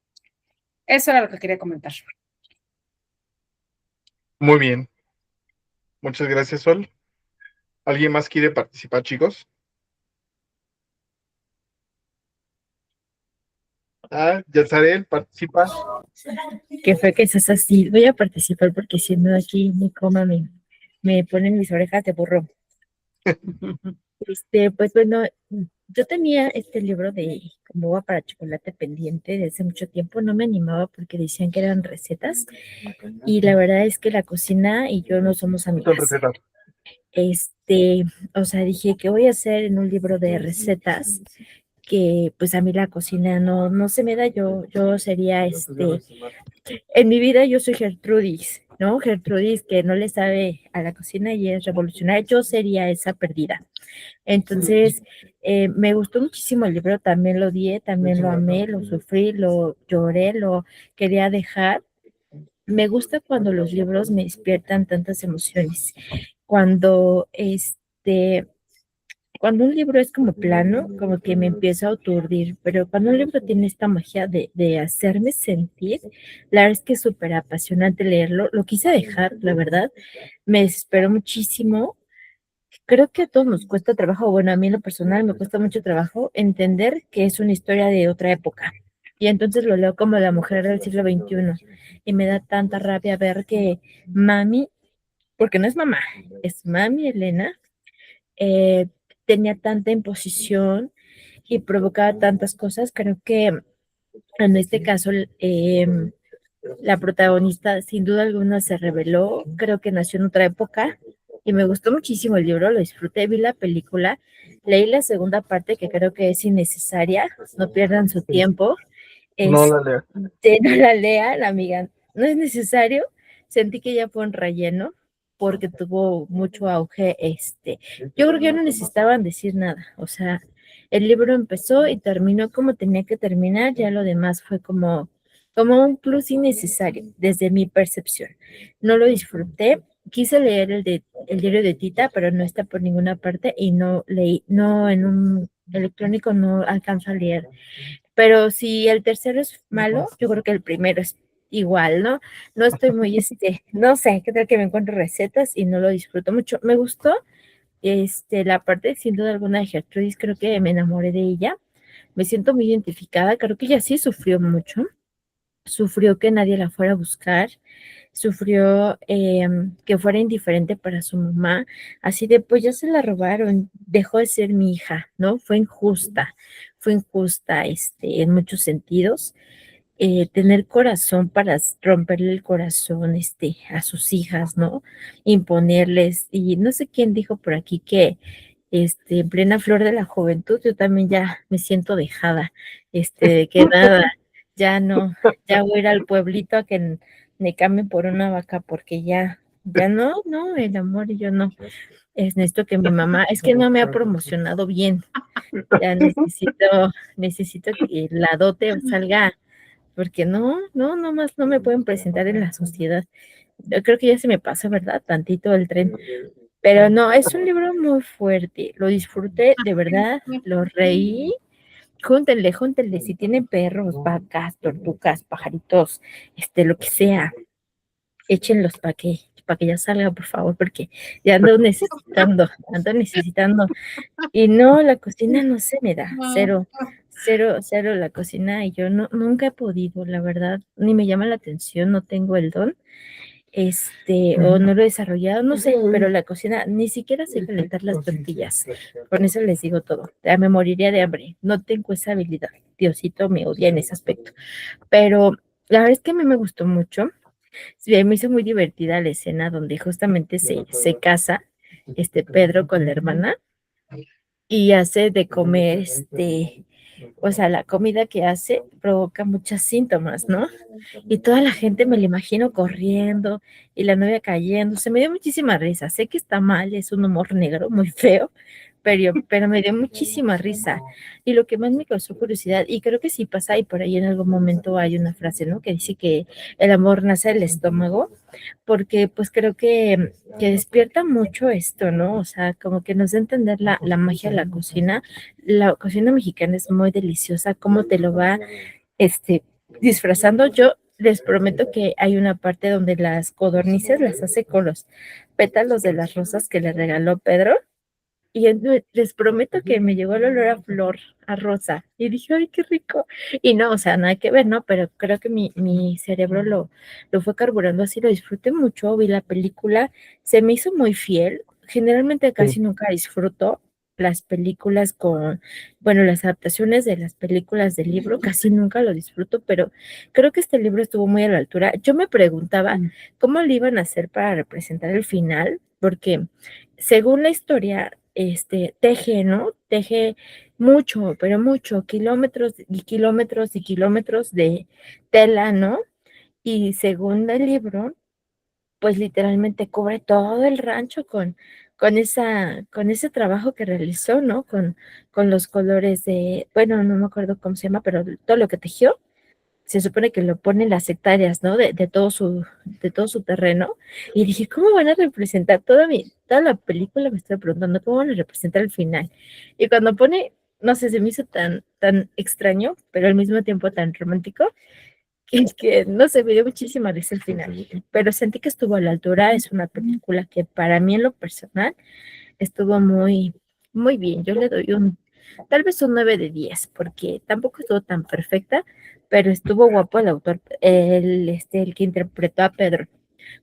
Eso era lo que quería comentar. Muy bien. Muchas gracias, Sol. ¿Alguien más quiere participar, chicos? Yazarel, participa. que fue que es así, voy a participar porque si no aquí mi coma me ponen mis orejas de burro. Pues bueno, yo tenía este libro de como uva para chocolate pendiente de hace mucho tiempo, no me animaba porque decían que eran recetas y la verdad es que la cocina y yo no somos Son amigas. recetas. O sea, dije, ¿qué voy a hacer en un libro de recetas? Que pues a mí la cocina no se me da, yo sería en mi vida yo soy Gertrudis, ¿no? Gertrudis que no le sabe a la cocina y es revolucionaria, yo sería esa perdida. Entonces, me gustó muchísimo el libro, también lo odié, también lo amé, lo sufrí, lo lloré, lo quería dejar. Me gusta cuando los libros me despiertan tantas emociones. Cuando cuando un libro es como plano, como que me empiezo a aturdir, pero cuando un libro tiene esta magia de hacerme sentir, la verdad es que es súper apasionante leerlo. Lo quise dejar, la verdad, me desesperó muchísimo. Creo que a todos nos cuesta trabajo, bueno, a mí en lo personal me cuesta mucho trabajo entender que es una historia de otra época. Y entonces lo leo como la mujer del siglo XXI. Y me da tanta rabia ver que mami, porque no es mamá, es mami Elena, eh, tenía tanta imposición y provocaba tantas cosas. Creo que en este caso la protagonista sin duda alguna se reveló, creo que nació en otra época y me gustó muchísimo el libro, lo disfruté, vi la película, leí la segunda parte que creo que es innecesaria, no pierdan su tiempo, No la leo. no la lean, amiga, no es necesario, sentí que ya fue un relleno porque tuvo mucho auge, yo creo que ya no necesitaban decir nada, o sea, el libro empezó y terminó como tenía que terminar, ya lo demás fue como un plus innecesario desde mi percepción. No lo disfruté, quise leer el diario de Tita, pero no está por ninguna parte y no leí, no en un electrónico no alcanzo a leer. Pero si el tercero es malo, yo creo que el primero es igual, ¿no? No estoy muy, no sé, qué tal que me encuentro recetas y no lo disfruto mucho. Me gustó, la parte sin duda alguna de Gertrudis, creo que me enamoré de ella. Me siento muy identificada, creo que ella sí sufrió mucho, sufrió que nadie la fuera a buscar, sufrió que fuera indiferente para su mamá, así de pues ya se la robaron, dejó de ser mi hija, ¿no? Fue injusta, en muchos sentidos. Tener corazón para romperle el corazón, a sus hijas, ¿no? Imponerles, y no sé quién dijo por aquí que, en plena flor de la juventud, yo también ya me siento dejada, de que nada, ya no, ya voy a ir al pueblito a que me cambien por una vaca, porque ya no, el amor y yo no. Necesito que mi mamá, es que no me ha promocionado bien, ya necesito que la dote salga, porque nomás no me pueden presentar en la sociedad. Yo creo que ya se me pasa, ¿verdad? Tantito el tren. Pero no, es un libro muy fuerte. Lo disfruté, de verdad, lo reí. Júntenle, si tienen perros, vacas, tortugas, pajaritos, lo que sea, échenlos para que ya salga, por favor, porque ya ando necesitando. Y no, la cocina no se me da, cero la cocina, y yo nunca he podido, la verdad, ni me llama la atención, no tengo el don, o no lo he desarrollado, no sé, pero la cocina, ni siquiera sé calentar las tortillas, con eso les digo todo, ya me moriría de hambre, no tengo esa habilidad, Diosito me odia en ese aspecto, pero la verdad es que a mí me gustó mucho, sí, me hizo muy divertida la escena donde justamente se casa, Pedro con la hermana, y hace de comer, o sea, la comida que hace provoca muchos síntomas, ¿no? Y toda la gente me la imagino corriendo y la novia cayendo. Se me dio muchísima risa. Sé que está mal, es un humor negro muy feo, pero me dio muchísima risa. Y lo que más me causó curiosidad, y creo que sí pasa, y por ahí en algún momento hay una frase, ¿no? Que dice que el amor nace del estómago, porque pues creo que despierta mucho esto, ¿no? O sea, como que nos da a entender la magia de la cocina. La cocina mexicana es muy deliciosa, cómo te lo va, disfrazando. Yo les prometo que hay una parte donde las codornices las hace con los pétalos de las rosas que le regaló Pedro. y les prometo que me llegó el olor a flor, a rosa, y dije, ay, qué rico. Y no, o sea, nada que ver, ¿no? Pero creo que mi cerebro lo fue carburando así, lo disfruté mucho, vi la película, se me hizo muy fiel. Generalmente casi nunca disfruto las películas bueno, las adaptaciones de las películas del libro, casi nunca lo disfruto, pero creo que este libro estuvo muy a la altura. Yo me preguntaba cómo le iban a hacer para representar el final, porque según la historia, teje, ¿no? Teje mucho, pero mucho, kilómetros y kilómetros y kilómetros de tela, ¿no? Y según el libro, pues literalmente cubre todo el rancho con ese trabajo que realizó, ¿no? Con los colores bueno, no me acuerdo cómo se llama, pero todo lo que tejió se supone que lo ponen las hectáreas, ¿no? De todo su terreno. Y dije, ¿cómo van a representar toda la película? Me estoy preguntando, ¿cómo van a representar el final? Y cuando pone, no sé, se me hizo tan extraño, pero al mismo tiempo tan romántico, que no sé, me dio muchísima risa el final. Pero sentí que estuvo a la altura. Es una película que para mí en lo personal estuvo muy, muy bien. Yo le doy tal vez un 9 de 10 porque tampoco estuvo tan perfecta, pero estuvo guapo el autor, el que interpretó a Pedro.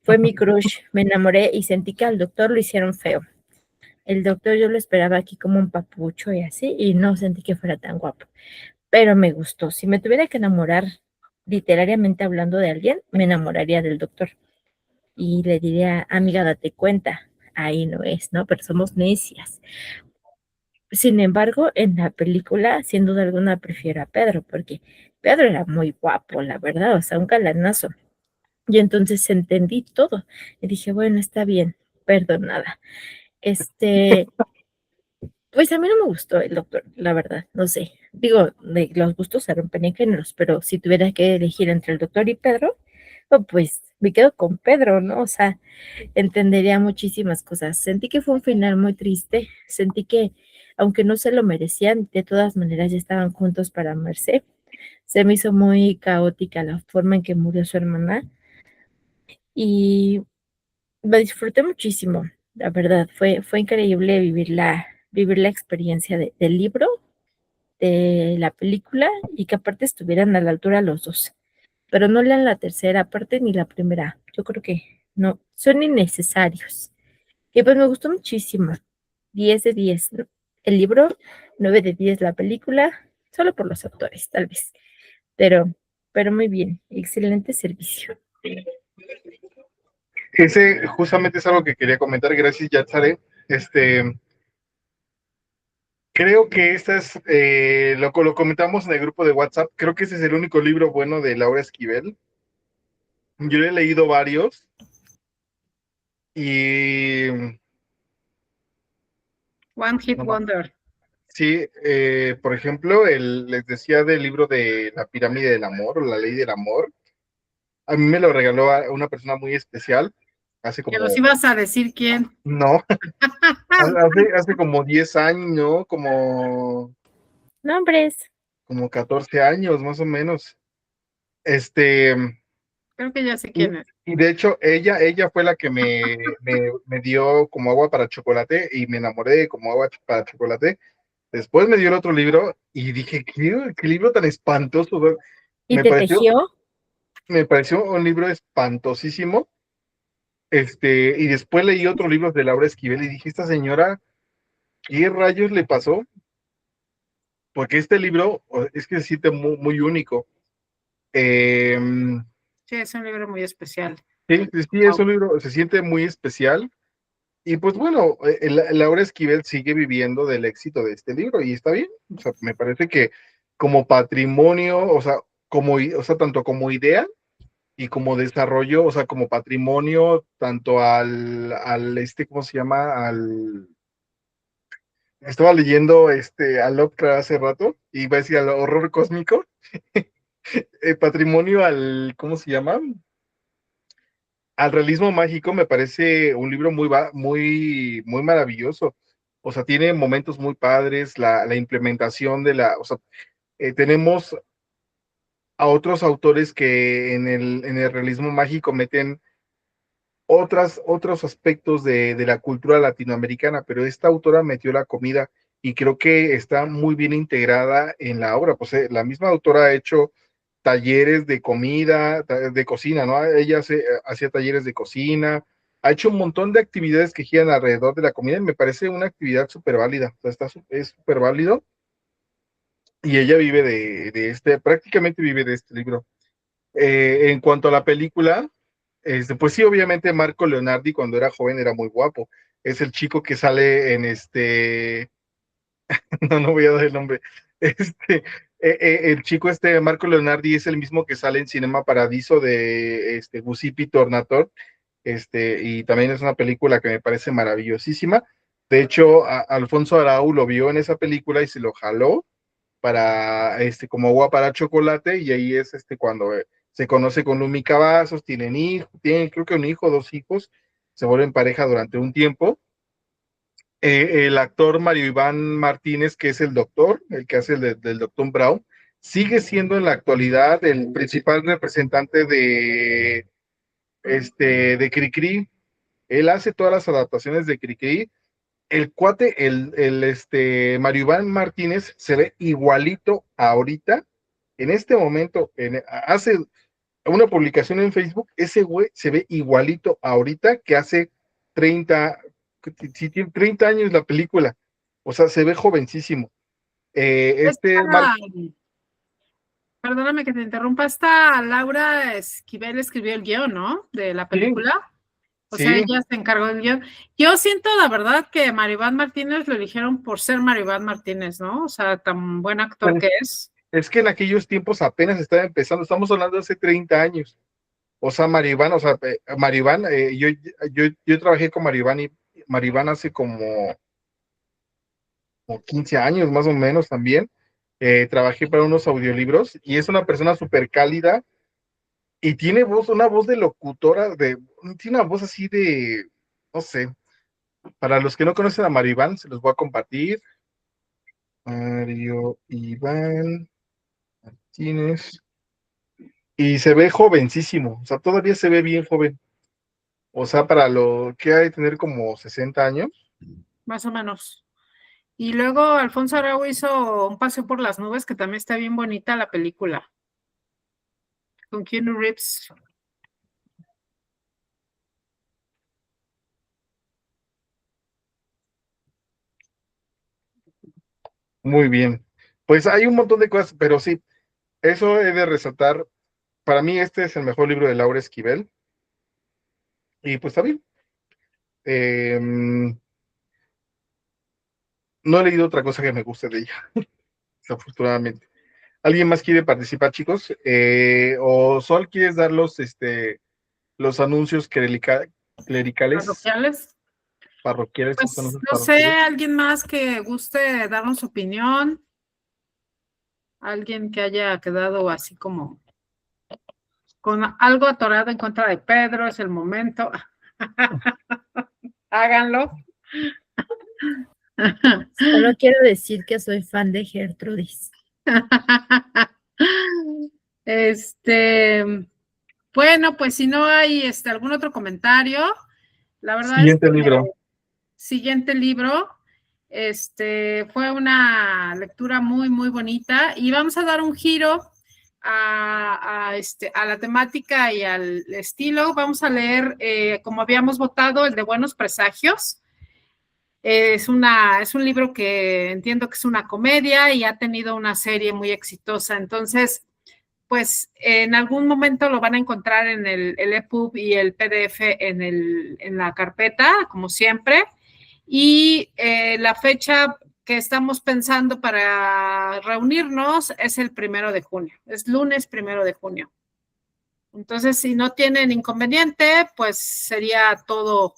Fue mi crush, me enamoré y sentí que al doctor lo hicieron feo. El doctor yo lo esperaba aquí como un papucho y así, y no sentí que fuera tan guapo, pero me gustó. Si me tuviera que enamorar, literariamente hablando de alguien, me enamoraría del doctor. Y le diría, amiga, date cuenta, ahí no es, ¿no? Pero somos necias. Sin embargo, en la película, sin duda alguna, prefiero a Pedro, porque Pedro era muy guapo, la verdad, o sea, un galanazo. Y entonces entendí todo. Y dije, bueno, está bien, perdonada. Este, pues a mí no me gustó el doctor, la verdad, no sé. Digo, los gustos se rompen en géneros, pero si tuviera que elegir entre el doctor y Pedro, oh, pues me quedo con Pedro, ¿no? O sea, entendería muchísimas cosas. Sentí que fue un final muy triste, sentí que aunque no se lo merecían, de todas maneras ya estaban juntos para amarse. Se me hizo muy caótica la forma en que murió su hermana y lo disfruté muchísimo, la verdad. Fue increíble vivir la experiencia del libro, de la película y que aparte estuvieran a la altura los dos. Pero no lean la tercera parte ni la primera. Yo creo que no, son innecesarios. Y pues me gustó muchísimo. 10 de 10, ¿no? El libro, 9 de 10 la película, solo por los actores, tal vez. Pero, pero muy bien, excelente servicio. Ese justamente es algo que quería comentar, gracias Yatsare. Creo que esta es, lo comentamos en el grupo de WhatsApp, creo que ese es el único libro bueno de Laura Esquivel. Yo he leído varios y... One Hit No, Wonder. sí, por ejemplo, les decía del libro de La pirámide del amor o La ley del amor. A mí me lo regaló a una persona muy especial, hace Que los como, ibas a decir quién. no, hace como 10 años, ¿no? Nombres. Como 14 años, más o menos. Este, Creo que ya sé y, quién es. y de hecho, ella fue la que me dio como agua para chocolate y me enamoré de como agua para chocolate. Después me dio el otro libro y dije, qué libro tan espantoso. ¿Y Me te pareció, tejió? me pareció un libro espantosísimo. Y después leí otros libros de Laura Esquivel y dije, esta señora, ¿qué rayos le pasó? Porque este libro es que se siente muy, muy único. Eh, Sí, es un libro muy especial. sí, sí, es un libro, se siente muy especial. Y pues bueno, Laura Esquivel sigue viviendo del éxito de este libro y está bien. O sea, me parece que como patrimonio, o sea, tanto como idea y como desarrollo, o sea, como patrimonio, tanto ¿cómo se llama? Estaba leyendo a Lovecraft hace rato, y iba a decir al horror cósmico, patrimonio ¿cómo se llama? Al realismo mágico, me parece un libro muy, muy maravilloso. O sea, tiene momentos muy padres, la implementación o sea, tenemos a otros autores que en el realismo mágico meten otros aspectos de la cultura latinoamericana, pero esta autora metió la comida y creo que está muy bien integrada en la obra. Pues la misma autora ha hecho talleres de comida, de cocina, ¿no? Ella hacía talleres de cocina, ha hecho un montón de actividades que giran alrededor de la comida y me parece una actividad súper válida, o sea, es súper válido y ella vive prácticamente vive de este libro. En cuanto a la película, pues sí, obviamente Marco Leonardi cuando era joven era muy guapo. Es el chico que sale en no voy a dar el nombre. El chico Marco Leonardi es el mismo que sale en Cinema Paradiso de Giuseppe Tornatore, y también es una película que me parece maravillosísima. De hecho, Alfonso Arau lo vio en esa película y se lo jaló para como agua para chocolate, y ahí es cuando se conoce con Lumi Cavazos, tienen creo que un hijo, 2 hijos, se vuelven pareja durante un tiempo. El actor Mario Iván Martínez, que es el doctor, el que hace del doctor Brown, sigue siendo en la actualidad el principal representante de Cricri. Él hace todas las adaptaciones de Cricri. El cuate, Mario Iván Martínez se ve igualito ahorita, en este momento, hace una publicación en Facebook, ese güey se ve igualito ahorita que hace 30, si tiene 30 años la película, o sea, se ve jovencísimo. Perdóname que te interrumpa, esta Laura Esquivel escribió el guión, ¿no? De la película. O sea, ella se encargó del guión. Yo siento, la verdad, que Maribán Martínez lo eligieron por ser Maribán Martínez, ¿no? O sea, tan buen actor que es. Es que en aquellos tiempos apenas estaba empezando, estamos hablando de hace 30 años. O sea, Maribán, yo trabajé con Maribán y Maribán hace como 15 años más o menos también. Trabajé para unos audiolibros y es una persona súper cálida y tiene una voz de locutora, tiene una voz así no sé, para los que no conocen a Maribán, se los voy a compartir. Mario Iván Martínez. Y se ve jovencísimo, o sea, todavía se ve bien joven. O sea, para lo que hay de tener como 60 años. Más o menos. Y luego Alfonso Arau hizo Un paseo por las nubes, que también está bien bonita la película. Con Keanu Reeves. Muy bien. Pues hay un montón de cosas, pero sí, eso he de resaltar. Para mí este es el mejor libro de Laura Esquivel. Y pues está bien. No he leído otra cosa que me guste de ella, desafortunadamente. ¿Alguien más quiere participar, chicos? O Sol, ¿quieres dar los anuncios clericales? Parroquiales. Pues, no parroquiales. sé, alguien más que guste darnos su opinión. Alguien que haya quedado así como con algo atorado en contra de Pedro, es el momento. Háganlo. Solo quiero decir que soy fan de Gertrudis. Bueno, pues si no hay algún otro comentario, la verdad Siguiente libro. Siguiente libro. Fue una lectura muy, muy bonita y vamos a dar un giro a la temática y al estilo. Vamos a leer, como habíamos votado, el de Buenos Presagios. Es un libro que entiendo que es una comedia y ha tenido una serie muy exitosa. Entonces, pues en algún momento lo van a encontrar en el EPUB y el PDF en la carpeta, como siempre. Y la fecha que estamos pensando para reunirnos es el 1 de junio, es lunes 1 de junio. Entonces, si no tienen inconveniente, pues sería todo,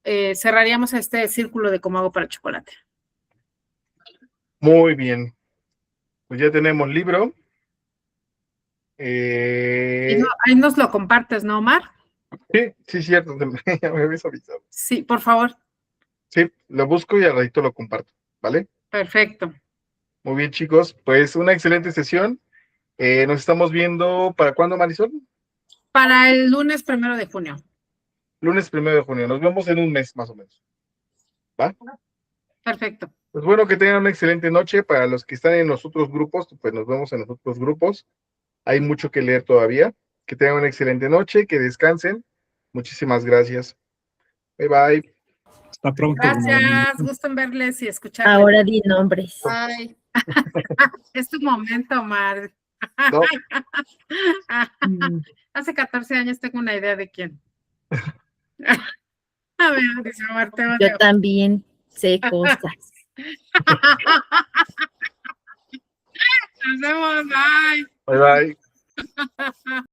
cerraríamos este círculo de Cómo hago para chocolate. Muy bien. Pues ya tenemos libro. Ahí nos lo compartes, ¿no, Omar? Sí, cierto, ya me habías avisado. Sí, por favor. Sí, lo busco y al ratito lo comparto, ¿vale? Perfecto. Muy bien, chicos, pues una excelente sesión. Nos estamos viendo, ¿para cuándo, Marisol? Para el lunes 1 de junio. Lunes 1 de junio. Nos vemos en un mes más o menos. ¿Va? Perfecto. Pues bueno, que tengan una excelente noche. Para los que están en los otros grupos, pues nos vemos en los otros grupos. Hay mucho que leer todavía. Que tengan una excelente noche, que descansen. Muchísimas gracias. Bye bye. Hasta pronto. Gracias, gusto en verles y escucharles. Ahora di nombres. Bye. Es tu momento, Omar. No. Hace 14 años tengo una idea de quién. A ver, dice Omar, te Yo odio. también sé cosas. Nos vemos, bye. Bye bye.